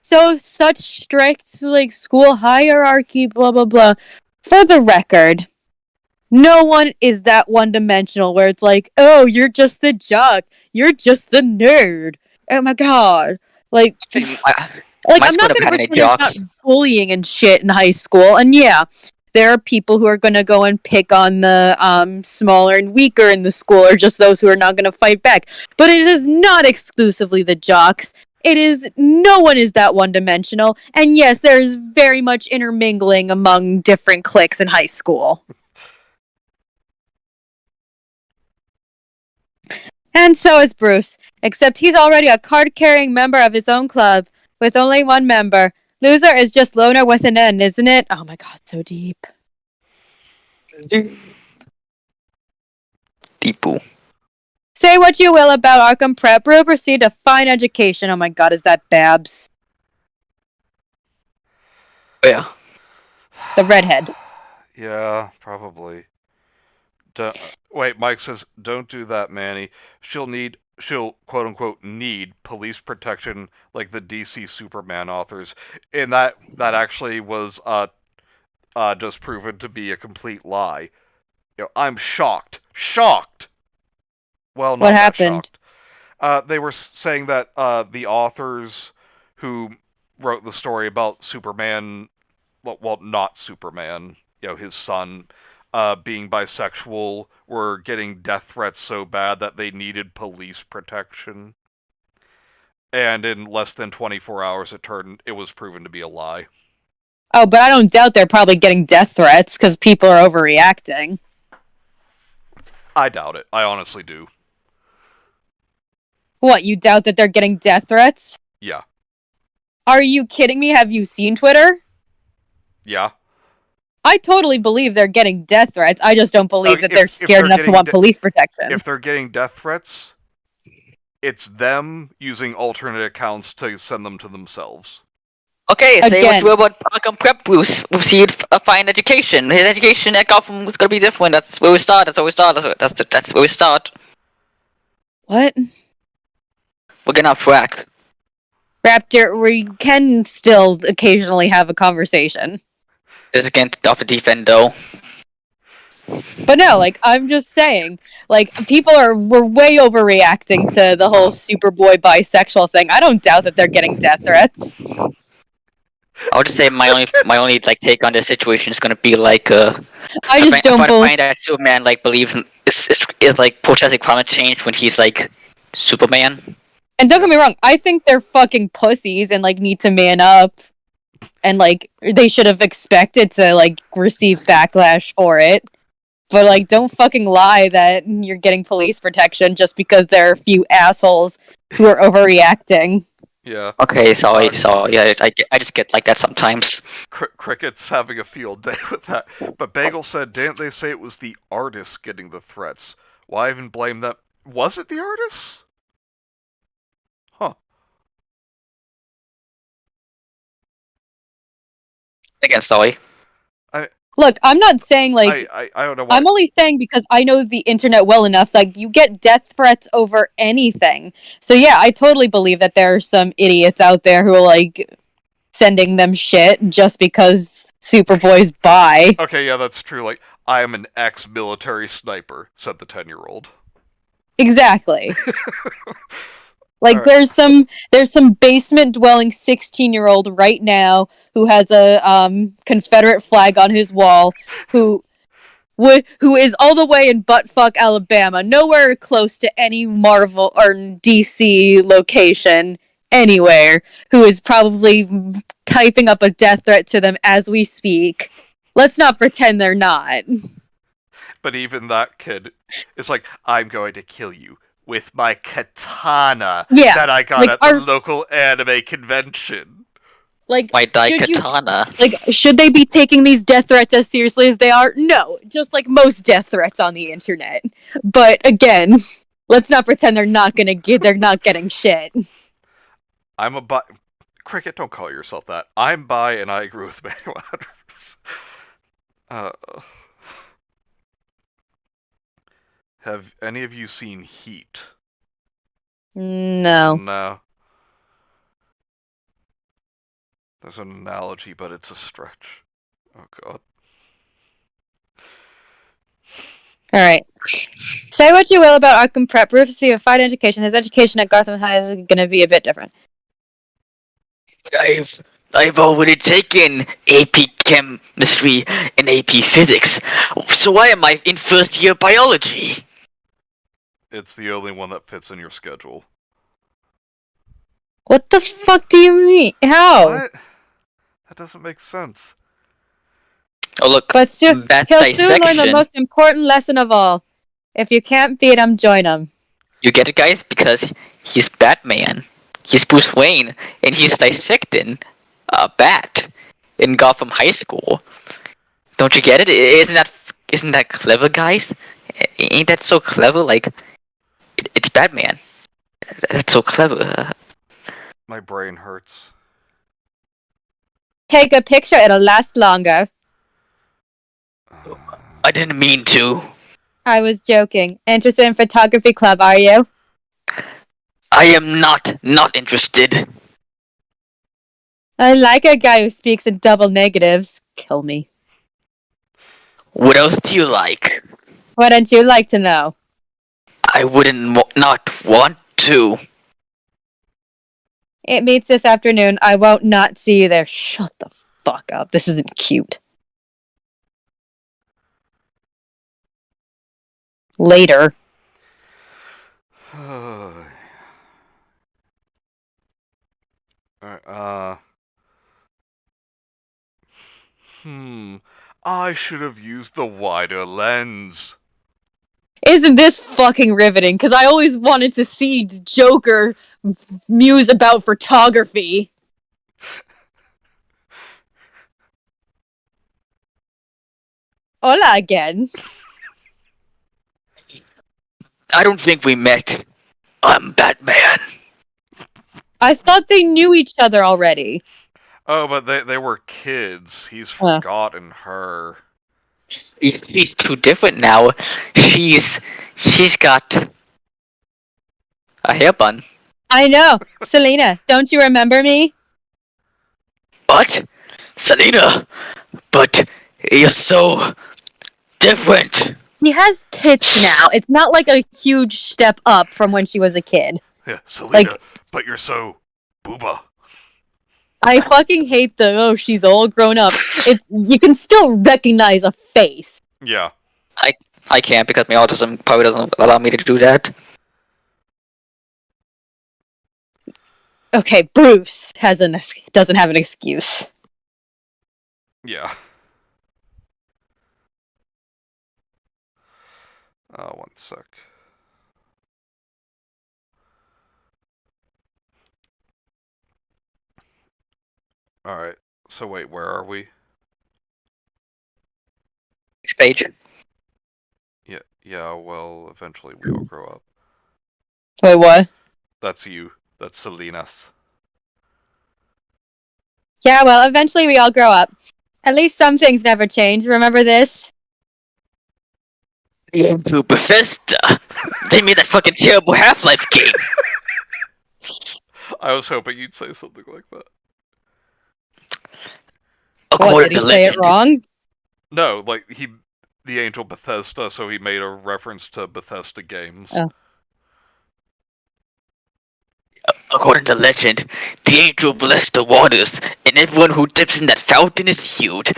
such strict, like, school hierarchy, blah, blah, blah. For the record, no one is that one-dimensional where it's like, oh, you're just the jock. You're just the nerd. Oh my god. Like, I'm not going to pretend there's not bullying and shit in high school. And yeah, there are people who are going to go and pick on the smaller and weaker in the school, or just those who are not going to fight back. But it is not exclusively the jocks. It is, no one is that one-dimensional. And yes, there is very much intermingling among different cliques in high school. And so is Bruce, except he's already a card-carrying member of his own club, with only one member. Loser is just loner with an N, isn't it? Oh my god, so deep. Deepu. Say what you will about Arkham Prep, Rube received a fine education. Oh my god, is that Babs? Yeah. The redhead. Yeah, probably. Wait, Mike says, don't do that, Manny. She'll quote-unquote need police protection like the DC Superman authors. And that actually was just proven to be a complete lie. You know, I'm shocked. Shocked! Well, not what that happened? Shocked. They were saying that the authors who wrote the story about Superman, well, not Superman, you know, his son, being bisexual, were getting death threats so bad that they needed police protection. And in less than 24 hours, it was proven to be a lie. Oh, but I don't doubt they're probably getting death threats because people are overreacting. I doubt it. I honestly do. What, you doubt that they're getting death threats? Yeah. Are you kidding me? Have you seen Twitter? Yeah. I totally believe they're getting death threats. I just don't believe that they're scared enough to want police protection. If they're getting death threats, it's them using alternate accounts to send them to themselves. Okay, say what you will about Arkham Prep, Bruce. Received a fine education. His education at Gotham was gonna be different. That's where we start. That's where we start. That's where we start. What? We're getting off track. Raptor, we can still occasionally have a conversation. This is getting off the deep end, though. But no, like, I'm just saying, like, we're way overreacting to the whole Superboy bisexual thing. I don't doubt that they're getting death threats. I would just say my only like take on this situation is gonna be like I just don't believe. find that Superman like believes in is like protesting climate change when he's like Superman. And don't get me wrong, I think they're fucking pussies and like need to man up. And like they should have expected to like receive backlash for it. But like don't fucking lie that you're getting police protection just because there are a few assholes who are overreacting. Yeah. Okay, sorry, yeah, I just get like that sometimes. Cricket's having a field day with that. But Bagel said, didn't they say it was the artists getting the threats? Why even blame them? Was it the artists? Huh. Again, sorry. Look, I'm not saying like I don't know why. I'm only saying because I know the internet well enough. Like, you get death threats over anything. So yeah, I totally believe that there are some idiots out there who are like sending them shit just because Superboy's bi. Okay, yeah, that's true. Like, I am an ex-military sniper, said the 10-year-old. Exactly. Like, Alright. there's some basement dwelling 16-year-old right now who has a Confederate flag on his wall who is all the way in buttfuck Alabama, nowhere close to any Marvel or DC location anywhere, who is probably typing up a death threat to them as we speak. Let's not pretend they're not. But even that kid is like, I'm going to kill you with my katana that I got like, at the local anime convention. Like, My Daikatana. should they be taking these death threats as seriously as they are? No, just like most death threats on the internet. But again, let's not pretend they're not getting shit. I'm a bi. Cricket, don't call yourself that. I'm bi, and I agree with Manuel 100%. Have any of you seen Heat? No. No. There's an analogy, but it's a stretch. Oh god. Alright. Say what you will about Arkham Prep. Rufus received a fine education. His education at Gotham High is going to be a bit different. I've already taken AP Chemistry and AP Physics, so why am I in first year Biology? It's the only one that fits in your schedule. What the fuck do you mean? How? What? That doesn't make sense. Oh look, But soon, that he'll soon learn the dissection. most important lesson of all. If you can't beat him, join him. You get it, guys? Because he's Batman. He's Bruce Wayne, and he's dissecting a bat in Gotham High School. Don't you get it? Isn't that clever, guys? Ain't that so clever? Like, it's Batman. That's so clever. My brain hurts. Take a picture, it'll last longer. I didn't mean to. I was joking. Interested in photography club, are you? I am not interested. I like a guy who speaks in double negatives. Kill me. What else do you like? Wouldn't you like to know? I wouldn't not want to. It meets this afternoon. I won't not see you there. Shut the fuck up. This isn't cute. Later. Alright, I should have used the wider lens. Isn't this fucking riveting? Because I always wanted to see Joker muse about photography. Hola again. I don't think we met. I'm Batman. I thought they knew each other already. Oh, but they were kids. He's forgotten her. She's too different now. She's got a hair bun. I know. Selena, don't you remember me? What? Selena? But you're so different. He has tits now. It's not like a huge step up from when she was a kid. Yeah, Selena, Like- but you're so booba. I fucking hate the she's all grown up. You can still recognize a face. Yeah. I can't because my autism probably doesn't allow me to do that. Okay, Bruce doesn't have an excuse. Yeah. One sec. Alright, so wait, where are we? Next page. Yeah, well, eventually we all grow up. Wait, what? That's you. That's Selena's. Yeah, well, eventually we all grow up. At least some things never change. Remember this? To Bethesda. They made that fucking terrible Half-Life game. I was hoping you'd say something like that. What, According did he to say it legend. wrong? No, like, the angel Bethesda, so he made a reference to Bethesda games. Oh. According to legend, the angel blessed the waters, and everyone who dips in that fountain is healed.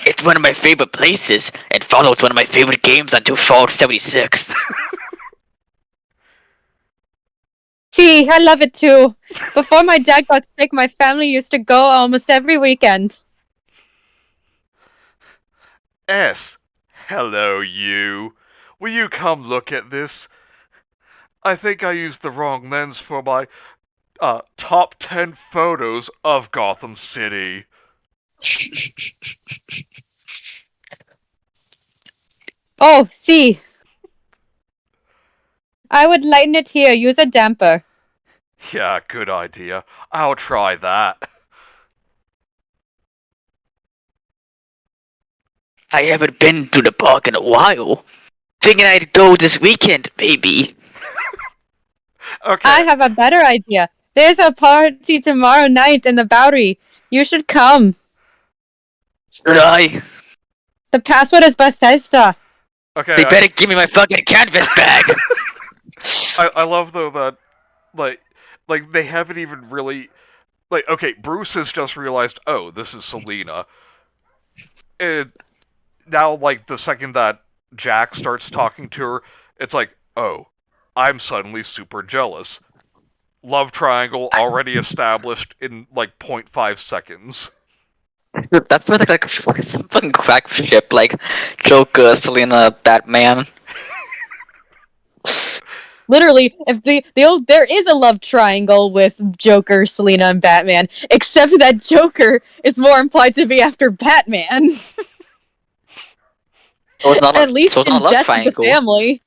It's one of my favorite places, and follows one of my favorite games until Fallout 76. See, I love it too. Before my dad got sick, my family used to go almost every weekend. Hello, you. Will you come look at this? I think I used the wrong lens for my, top 10 photos of Gotham City. Oh, see. I would lighten it here. Use a damper. Yeah, good idea. I'll try that. I haven't been to the park in a while. Thinking I'd go this weekend, maybe. Okay. I have a better idea. There's a party tomorrow night in the Bowery. You should come. Should I? The password is Bethesda. Okay. They better give me my fucking canvas bag. I love though that like they haven't even really like okay, Bruce has just realized, oh, this is Selena. And now like the second that Jack starts talking to her, it's like, oh, I'm suddenly super jealous. Love triangle already established in like 0.5 seconds. That's where like some fucking crack ship like Joker, Selena, Batman. Literally, if there is a love triangle with Joker, Selena, and Batman, except that Joker is more implied to be after Batman. So it's not At least so it's in not a love Death of the triangle Family.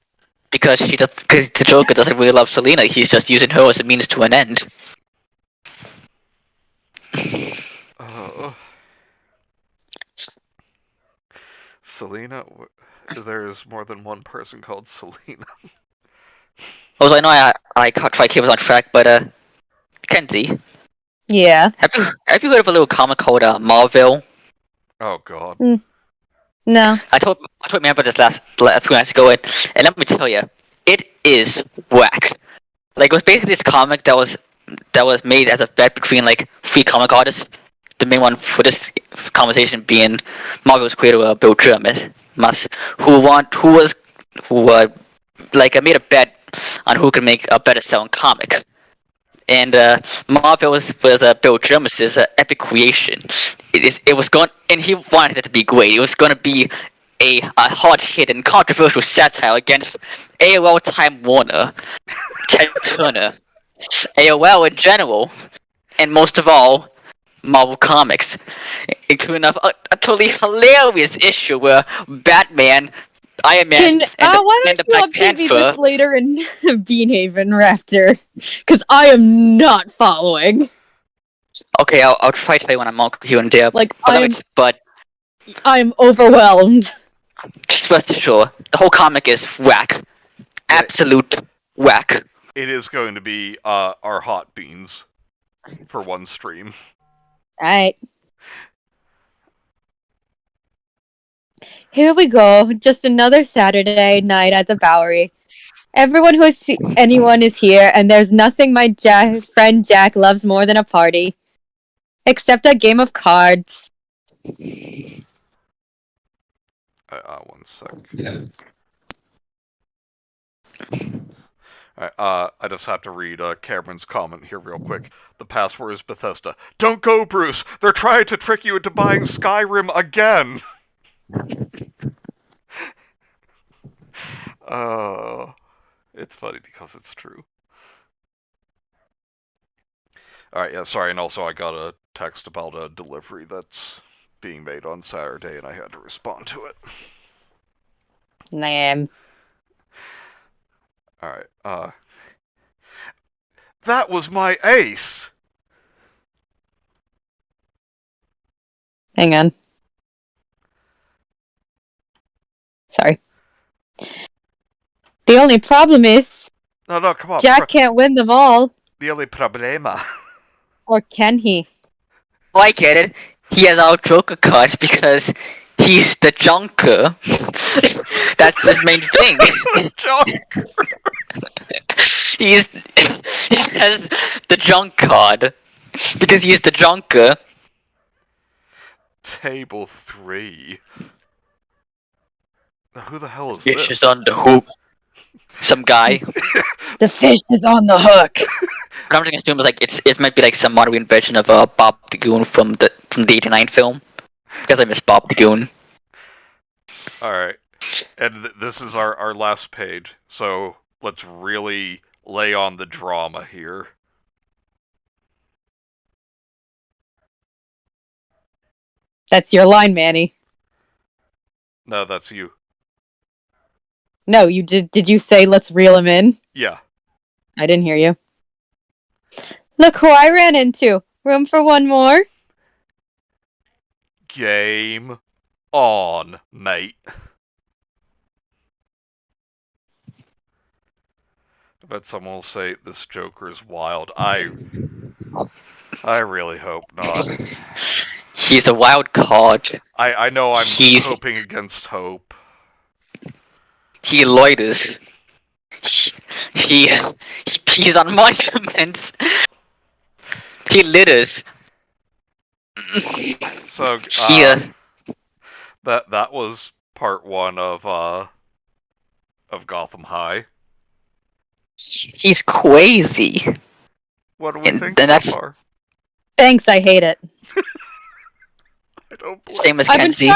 because the Joker doesn't really love Selena. He's just using her as a means to an end. Selena? There's more than one person called Selena. Also, I know I try to keep us on track, but Kenzie, Yeah. have you heard of a little comic called Marvel? Oh god. No. I told me about this a few nights ago, and let me tell you, it is whack. Like it was basically this comic that was made as a bet between like three comic artists. The main one for this conversation being Marvel's creator Bill Jermis, who made a bet on who could make a better selling comic. And Marvel was Bill Jermis's epic creation. It was going, and he wanted it to be great. It was going to be a hard hit and controversial satire against AOL Time Warner, Ted Turner, AOL in general, and most of all, Marvel Comics, including a totally hilarious issue where Batman, Iron Man, Why and don't the you Black update me Panther. this later in Beanhaven, Raptor? Because I am not following. Okay, I'll try to tell you when I'm on here and there. Like, But I'm overwhelmed. just rest assured, the whole comic is whack. Absolute whack. It is going to be our hot beans for one stream. Alright. Here we go. Just another Saturday night at the Bowery. Everyone anyone is here, and there's nothing my friend Jack loves more than a party. Except a game of cards. 1 sec. Alright, I just have to read Cameron's comment here real quick. The password is Bethesda. Don't go, Bruce! They're trying to trick you into buying Skyrim again! It's funny because it's true. Alright, yeah, sorry, and also I got a text about a delivery that's being made on Saturday, and I had to respond to it. Nah. Alright, that was my ace! Hang on. Sorry. The only problem is No, come on. Jack can't win them all. The only problema. Or can he? Oh, I get it. He has our Joker cards because he's the junker. That's his main thing. Junker! He has the junk card because he's the junker. Table 3. Now, who the hell is Fish this? is on the hook. Some guy. The fish is on the hook. But I'm just gonna assume it might be like some modern version of Bob the Goon from the '89 film. Because I miss Bob the Goon. Alright. And this is our last page. So let's really lay on the drama here. That's your line, Manny. No, that's you. No, you did. Did you say let's reel him in? Yeah. I didn't hear you. Look who I ran into. Room for one more? Game on, mate. I bet someone will say this Joker is wild. I really hope not. He's a wild card. I know I'm hoping against hope. He loiters. He's on monuments. He litters. So that was part 1 of Gotham High. He's crazy. What do we think so far? Thanks, I hate it. I don't blame. Same as Kenzie.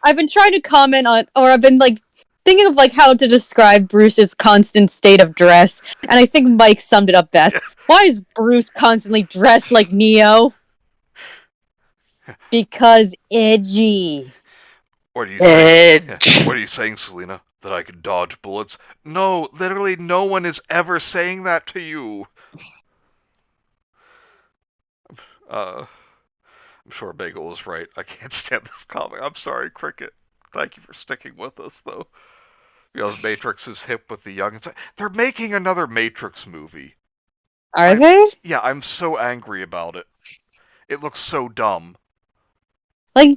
I've been trying to comment on, or I've been thinking of how to describe Bruce's constant state of dress, and I think Mike summed it up best. Why is Bruce constantly dressed like Neo? Because edgy. What are you saying? What are you saying, Selena? That I can dodge bullets? No, literally no one is ever saying that to you. I'm sure Bagel is right. I can't stand this comic. I'm sorry, Cricket. Thank you for sticking with us, though. Because Matrix is hip with the young. They're making another Matrix movie. Are they? Yeah, I'm so angry about it. It looks so dumb.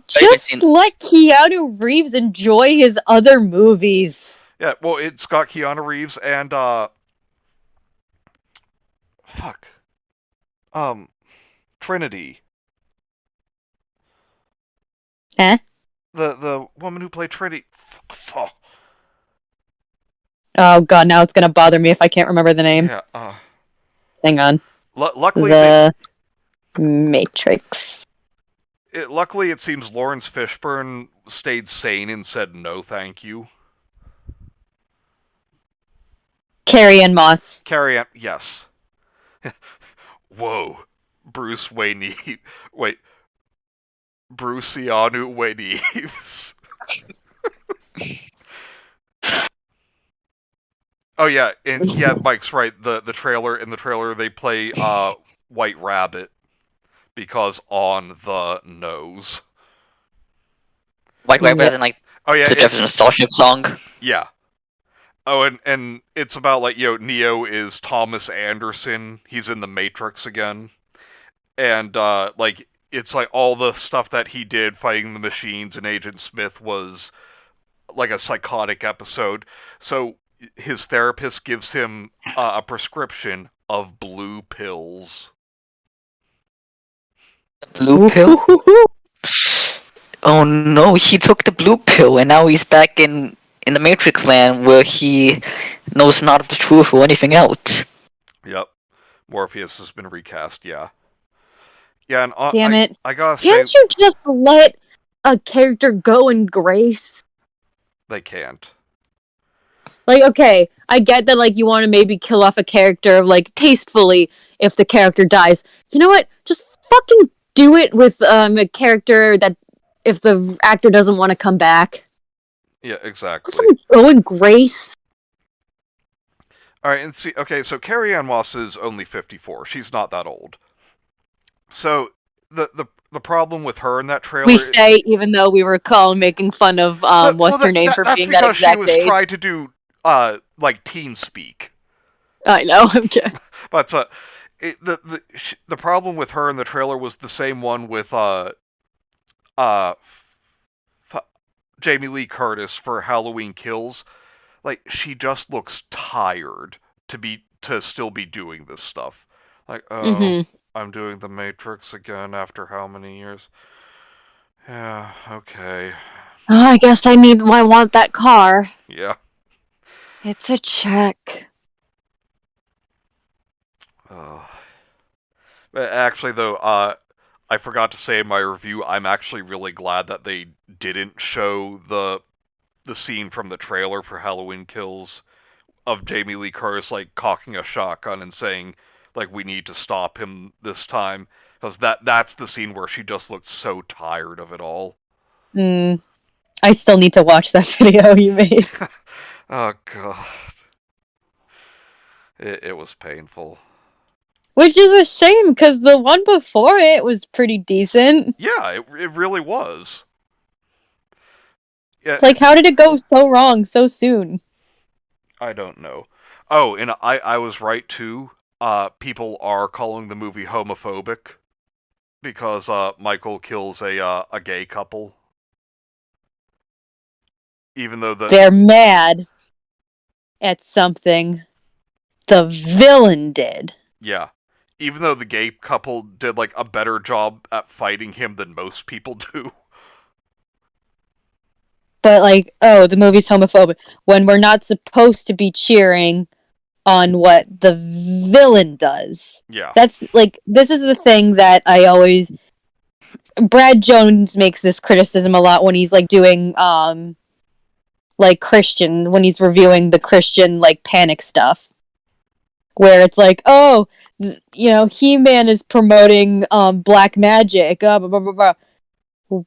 Just let Keanu Reeves enjoy his other movies. Yeah, well, it's got Keanu Reeves and, Trinity. Huh? The woman who played Trinity. Oh god, now it's gonna bother me if I can't remember the name. Yeah, Hang on. Luckily, The Matrix. Luckily, it seems Lawrence Fishburne stayed sane and said no, thank you. Carrie-Anne Moss. Carrie-Anne, yes. Whoa, Bruce Wayne. Wait, Bruceanu Wayne Eves. Oh yeah, and yeah, Mike's right. The trailer they play White Rabbit because on the nose. White Rabbit isn't the Jefferson Starship song. Yeah. Oh, and it's about Neo is Thomas Anderson. He's in the Matrix again, and it's like all the stuff that he did fighting the machines and Agent Smith was like a psychotic episode. So his therapist gives him a prescription of blue pills. Blue pill? Oh no, he took the blue pill and now he's back in the Matrix land where he knows not of the truth or anything else. Yep. Morpheus has been recast, yeah. Yeah, and Damn it. I gotta Can't say, you just let a character go in grace? they can't. Like, okay, I get that, like, you want to maybe kill off a character, like, tastefully if the character dies. You know what? Just fucking do it with a character that, if the actor doesn't want to come back. Yeah, exactly. Just fucking go in grace. Alright, and see, okay, so Carrie Ann Moss is only 54. She's not that old. So, the problem with her in that trailer... We say, even though we were making fun of, what's her name for being that exact age. That's because she was trying to do, like, teen speak. I know, I'm kidding. But, the problem with her in the trailer was the same one with, Jamie Lee Curtis for Halloween Kills. Like, she just looks tired to still be doing this stuff. Like, oh, I'm doing The Matrix again after how many years? Yeah, okay. Oh, I guess I want that car. Yeah. It's a check. Oh. But actually, though, I forgot to say in my review, I'm actually really glad that they didn't show the scene from the trailer for Halloween Kills of Jamie Lee Curtis, like, cocking a shotgun and saying, like, we need to stop him this time. Because that's the scene where she just looked so tired of it all. I still need to watch that video you made. Oh, God. It was painful. Which is a shame, because the one before it was pretty decent. Yeah, it really was. Yeah, Like, how did it go so wrong so soon? I don't know. Oh, and I was right, too. People are calling the movie homophobic because Michael kills a gay couple. Even though they're mad at something the villain did. Yeah. Even though the gay couple did, like, a better job at fighting him than most people do. But, like, oh, the movie's homophobic. When we're not supposed to be cheering on what the villain does. Yeah. That's, like, this is the thing that I always... Brad Jones makes this criticism a lot when he's, like, doing, like, Christian, when he's reviewing the Christian, like, Panic stuff. Where it's like, oh, you know, He-Man is promoting, black magic, blah, blah, blah, blah.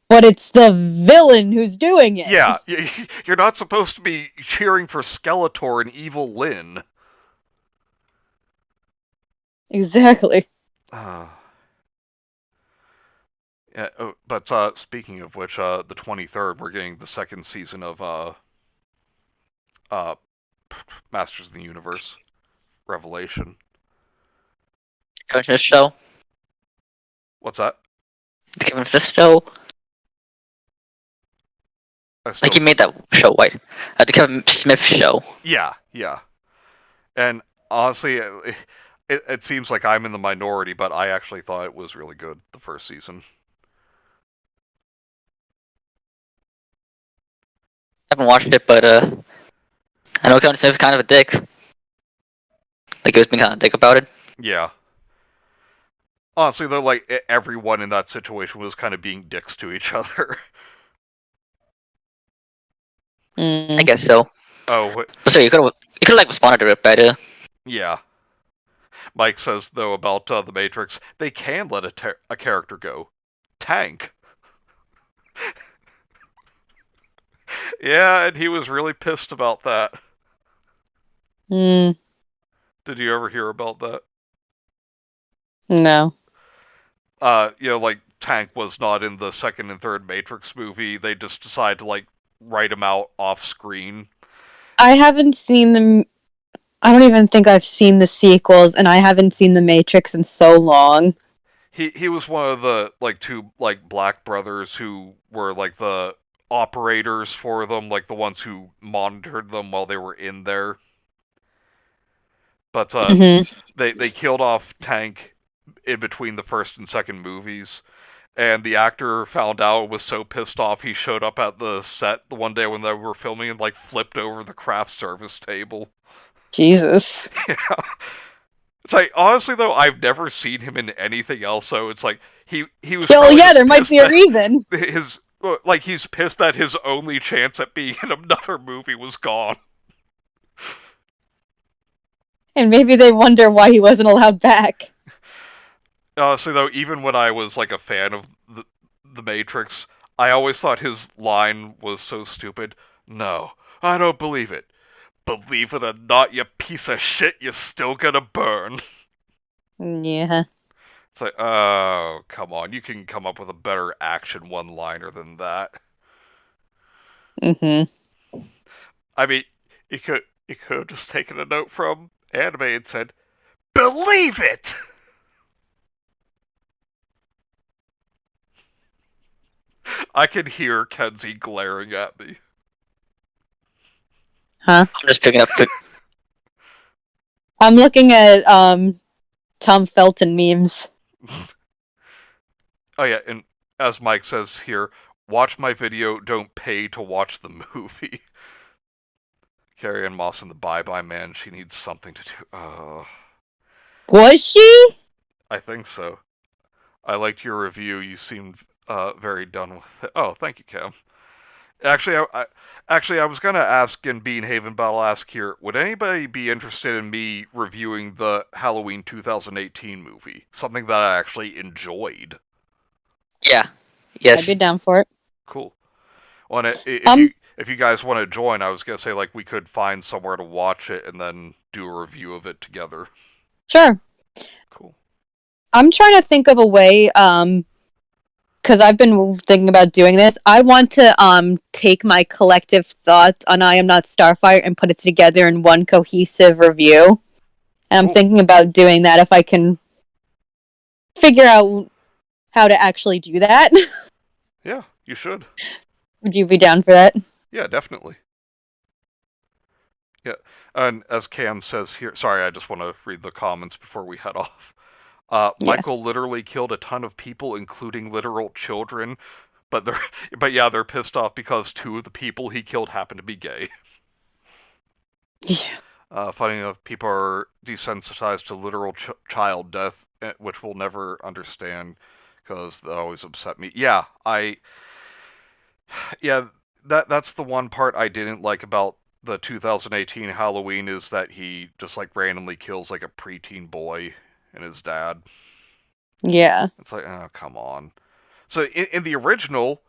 But it's the villain who's doing it. Yeah, you're not supposed to be cheering for Skeletor and Evil Lyn. Exactly. Yeah, but speaking of which, the 23rd, we're getting the second season of Masters of the Universe Revelation. Kevin Smith show? What's that? The Kevin Smith show? Like, he made that show, right? The Kevin Smith show. Yeah. And honestly, it seems like I'm in the minority, but I actually thought it was really good, the first season. I haven't watched it, but I know Kevin Smith's kind of a dick. Like, he was being kind of a dick about it. Yeah. Honestly, though, like, everyone in that situation was kind of being dicks to each other. I guess so. Oh, so you could have like responded to it better. Yeah. Mike says though about the Matrix, they can let a character go. Tank. Yeah, and he was really pissed about that. Did you ever hear about that? No. You know, like, Tank was not in the second and third Matrix movie. They just decided to, like, write him out off screen. I haven't seen them. I don't even think I've seen the sequels, and I haven't seen The Matrix in so long. he was one of the like two like black brothers who were like the operators for them, like the ones who monitored them while they were in there. But Mm-hmm. they killed off Tank in between the first and second movies, and the actor found out and was so pissed off he showed up at the set the one day when they were filming and like flipped over the craft service table. Jesus. Yeah. It's like honestly though, I've never seen him in anything else. So it's like he was Well, probably yeah, just there might pissed be a that reason. his like he's pissed that his only chance at being in another movie was gone. And maybe they wonder why he wasn't allowed back. Honestly though, even when I was like a fan of the Matrix, I always thought his line was so stupid. No, I don't believe it. Believe it or not, you piece of shit, you're still gonna burn. Yeah. It's like, oh, come on. You can come up with a better action one-liner than that. Mm-hmm. I mean, you could have just taken a note from anime and said, "Believe it." I can hear Kenzie glaring at me. Huh? I'm just picking up. I'm looking at Tom Felton memes. Oh yeah, and as Mike says here, watch my video. Don't pay to watch the movie. Carrie Ann Moss in the Bye Bye Man. She needs something to do. Was she? I think so. I liked your review. You seemed very done with it. Oh, thank you, Cam. Actually, I was gonna ask in Beanhaven, but I'll ask here: would anybody be interested in me reviewing the Halloween 2018 movie? Something that I actually enjoyed. Yeah. I'd Yes. be down for it. Cool. Well, and Um, if you guys want to join, I was gonna say like we could find somewhere to watch it and then do a review of it together. Sure. Cool. I'm trying to think of a way, because I've been thinking about doing this. I want to take my collective thoughts on I Am Not Starfire and put it together in one cohesive review. And I'm Cool. thinking about doing that if I can figure out how to actually do that. Yeah, you should. Would you be down for that? Yeah, definitely. Yeah, and as Cam says here, sorry, I just want to read the comments before we head off. Yeah. Michael literally killed a ton of people, including literal children, but they're pissed off because two of the people he killed happened to be gay. Yeah. Funny enough, people are desensitized to literal child death, which we'll never understand because that always upset me. Yeah, yeah, that's the one part I didn't like about the 2018 Halloween is that he just like randomly kills like a preteen boy and his dad. Yeah. It's like, oh, come on. So in the original,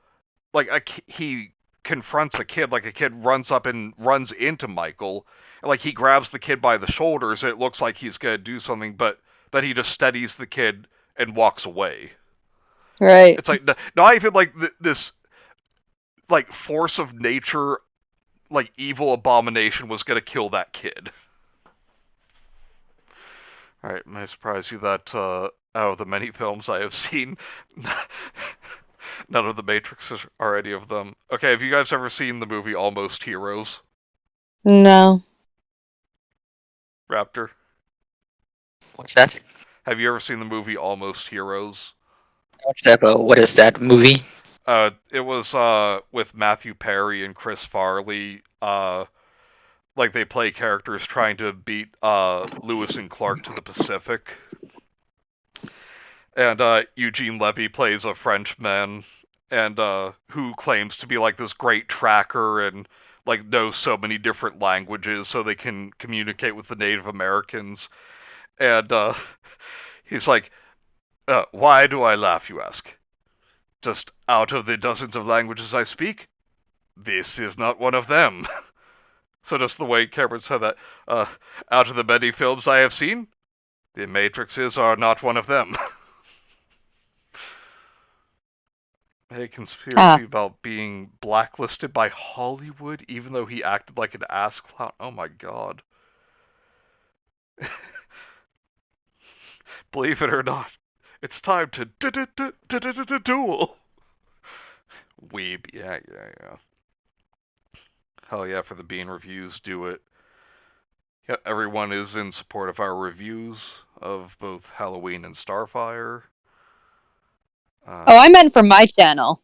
like he confronts a kid, like a kid runs up and runs into Michael, and like he grabs the kid by the shoulders. And it looks like he's gonna do something, but then he just steadies the kid and walks away. Right. It's like not even like this like force of nature, like evil abomination was gonna kill that kid. All right, may I surprise you that out of the many films I have seen, none of the Matrixes are any of them. Okay, have you guys ever seen the movie Almost Heroes? No. Raptor? What's that? Have you ever seen the movie Almost Heroes? What's that about? What is that movie? It was with Matthew Perry and Chris Farley. Like they play characters trying to beat Lewis and Clark to the Pacific. And Eugene Levy plays a Frenchman and who claims to be like this great tracker and like knows so many different languages so they can communicate with the Native Americans. And he's like, why do I laugh, you ask? Just out of the dozens of languages I speak, this is not one of them. So just the way Cameron said that, out of the many films I have seen, the Matrixes are not one of them. A conspiracy about being blacklisted by Hollywood, even though he acted like an ass clown. Oh my god. Believe it or not, It's time to duel. Weeb, yeah. Hell yeah, for the Bean reviews, do it. Yeah, everyone is in support of our reviews of both Halloween and Starfire. Oh, I meant for my channel.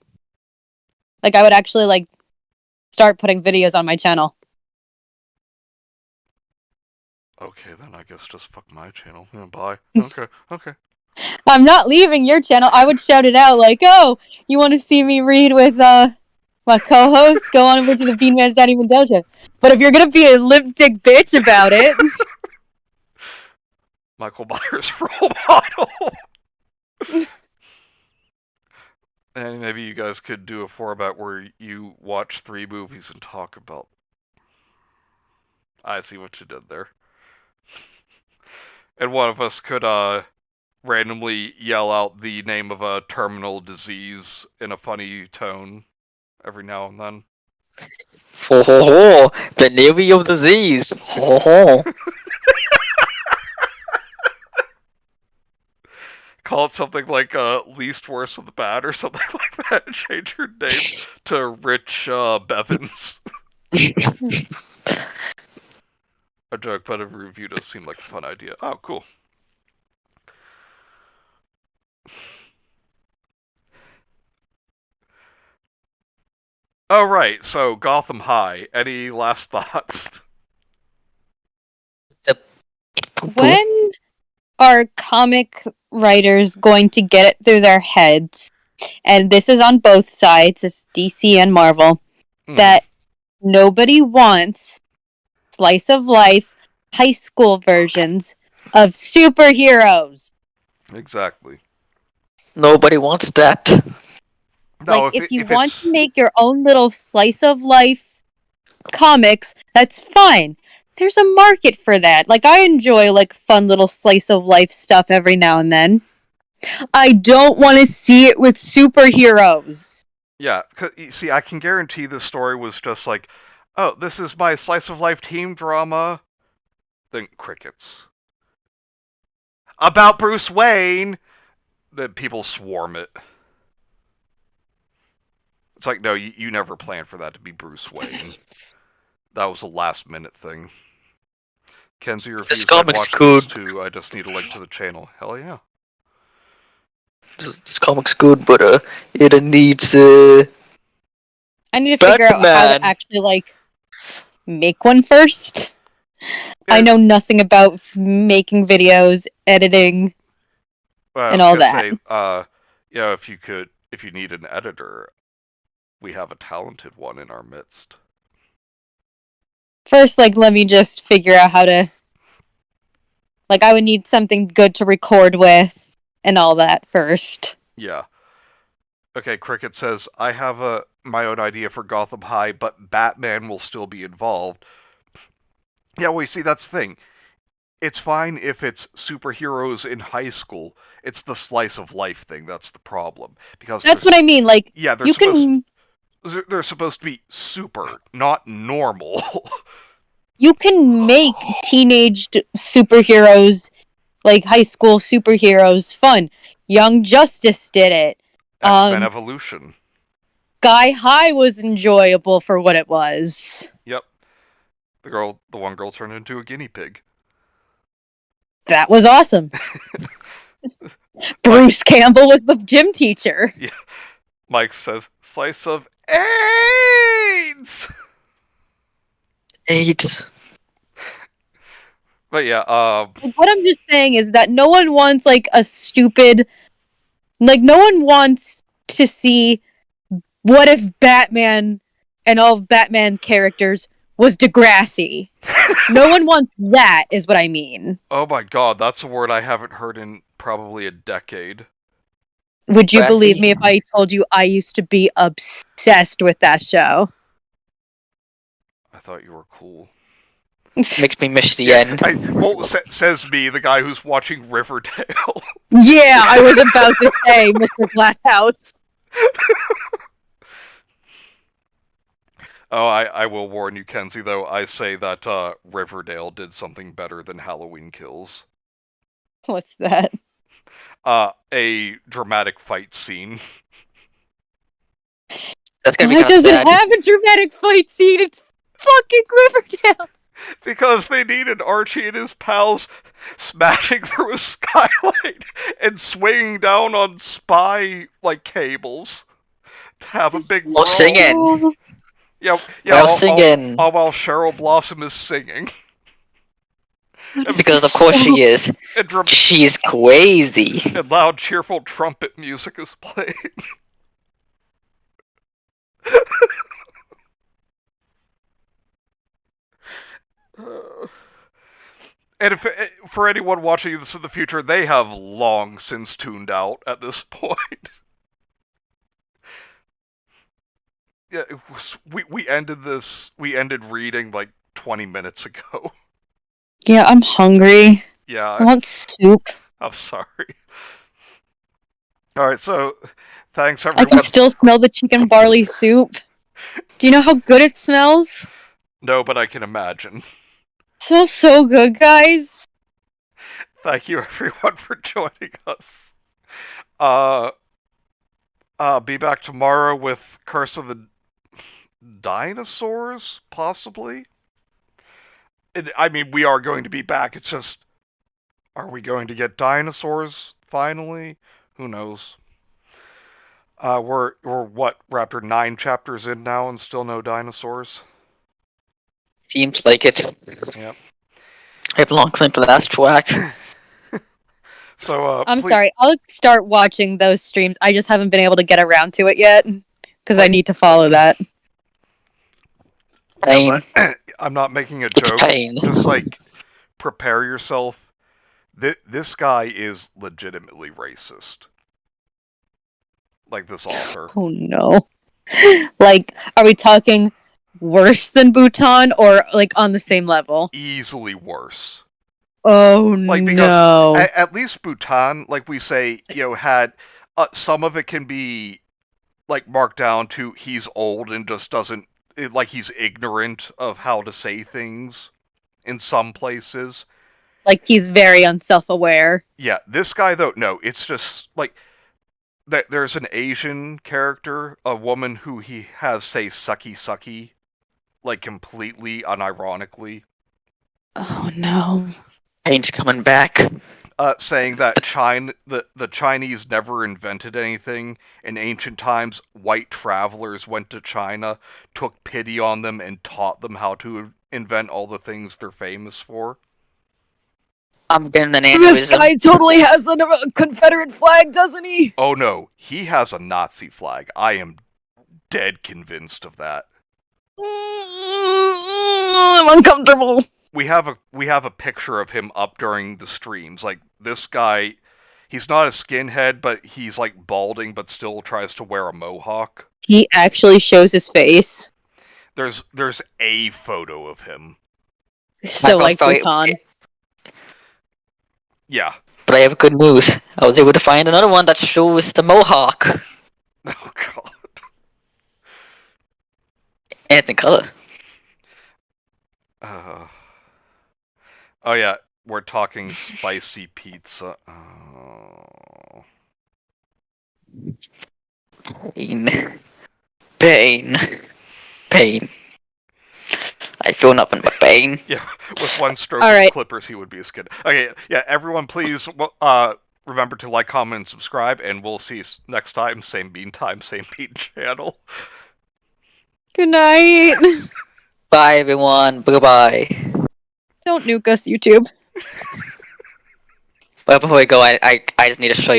Like, I would actually, like, start putting videos on my channel. Okay, then I guess just fuck my channel. Yeah, bye. Okay. I'm not leaving your channel. I would shout it out, like, oh, you want to see me read with, my co-host? Go on over to the Bean Man's Daddy Mendoza. But if you're gonna be a limp dick bitch about it... Michael Myers role model. And maybe you guys could do a format where you watch 3 movies and talk about. I see what you did there. And one of us could randomly yell out the name of a terminal disease in a funny tone every now and then. Ho ho ho! The navy of disease. Ho ho. Call it something like least worst of the bad or something like that. Change your name to Rich Bevins. A joke, but a review does seem like a fun idea. Oh, cool. Oh, right. So, Gotham High. Any last thoughts? When are comic writers going to get it through their heads, and this is on both sides, it's DC and Marvel, that nobody wants slice of life high school versions of superheroes? Exactly. Nobody wants that. No, Like, if you want to make your own little slice of life comics, that's fine. There's a market for that. Like, I enjoy, like, fun little slice of life stuff every now and then. I don't want to see it with superheroes. Yeah, 'cause, you see, I can guarantee this story was just like, oh, this is my slice of life team drama. Then crickets. About Bruce Wayne! Then people swarm it. It's like, no, you never planned for that to be Bruce Wayne. That was a last minute thing. Kenzie reviews, I'd comic's watch good. those too. I just need a link to the channel. Hell yeah. This comic's good, but it needs I need to figure out how Batman. to actually, like, make one first. Yeah. I know nothing about making videos, editing, and all that. Yeah, if you need an editor, we have a talented one in our midst. First, like, let me just figure out how to... Like, I would need something good to record with and all that first. Yeah. Okay, Cricket says, I have my own idea for Gotham High, but Batman will still be involved. Yeah, well, you see, that's the thing. It's fine if it's superheroes in high school. It's the slice of life thing that's the problem. Because that's what I mean. Like, yeah, they're supposed to be super, not normal. You can make teenage superheroes, like high school superheroes, fun. Young Justice did it. X-Men Evolution. Sky High was enjoyable for what it was. Yep. The one girl turned into a guinea pig. That was awesome. Bruce Campbell was the gym teacher. Yeah. Mike says, slice of AIDS! AIDS. But yeah, what I'm just saying is that no one wants, like, a stupid... Like, no one wants to see what if Batman and all of Batman characters was Degrassi. No one wants that, is what I mean. oh my god, that's a word I haven't heard in probably a decade. Would you Degrassi? believe me if I told you I used to be obsessed with that show? I thought you were cool. Makes me miss the end. Says me, the guy who's watching Riverdale. Yeah, I was about to say, Mr. Glasshouse. Oh, I will warn you, Kenzie, though. I say that Riverdale did something better than Halloween Kills. What's that? a dramatic fight scene. That's gonna be Why kind of does it sad. have a dramatic fight scene? It's fucking Riverdale. Because they needed Archie and his pals smashing through a skylight and swinging down on spy cables to have a big Oh, brawl. singing. Yeah, Well, singing. all while Cheryl Blossom is singing. Because of course she is. And, She's crazy. and loud, cheerful trumpet music is playing. And if for anyone watching this in the future, they have long since tuned out at this point. Yeah, we ended reading 20 minutes ago. Yeah, I'm hungry. Yeah, I want soup. I'm sorry. Alright, so thanks I everyone. can still smell the chicken barley soup. Do you know how good it smells? No, but I can imagine. It smells so good, guys. Thank you everyone for joining us. Be back tomorrow with Curse of the Dinosaurs, possibly? I mean, we are going to be back, it's just... Are we going to get dinosaurs, finally? Who knows? We're what, Raptor, 9 chapters in now and still no dinosaurs? Seems like it. Yep. I belong to the last track. So, I'm please, sorry. I'll start watching those streams. I just haven't been able to get around to it yet because I need to follow that. Pain. I'm not making a It's joke. pain. Just, prepare yourself. This guy is legitimately racist. This author. Oh no. Are we talking worse than Bhutan or on the same level? Easily worse. Oh Because no. at least Bhutan, we say, had some of it can be marked down to he's old and just doesn't he's ignorant of how to say things in some places. He's very unself-aware. Yeah, this guy though, no, it's just that there's an Asian character, a woman who he has say sucky sucky, completely unironically. Oh no. Pain's coming back. Saying that the Chinese never invented anything. In ancient times, white travelers went to China, took pity on them, and taught them how to invent all the things they're famous for. I'm getting an This aneurysm. guy totally has a Confederate flag, doesn't he? Oh no, he has a Nazi flag. I am dead convinced of that. I'm uncomfortable. We have a picture of him up during the streams. This guy, he's not a skinhead, but he's balding, but still tries to wear a mohawk. He actually shows his face. There's a photo of him. So probably- Bhutan. Yeah. But I have good news. I was able to find another one that shows the mohawk. Oh god. And it's in color. Oh yeah, we're talking spicy pizza. Oh. Pain. Pain. Pain. I feel nothing but pain. Yeah, with one stroke All of right. clippers, he would be a skid. Okay, yeah, everyone please remember to like, comment, and subscribe, and we'll see you next time. Same bean time, same bean channel. Good night. Bye everyone. Bye-bye. Don't nuke us, YouTube. But before we go, I just need to show you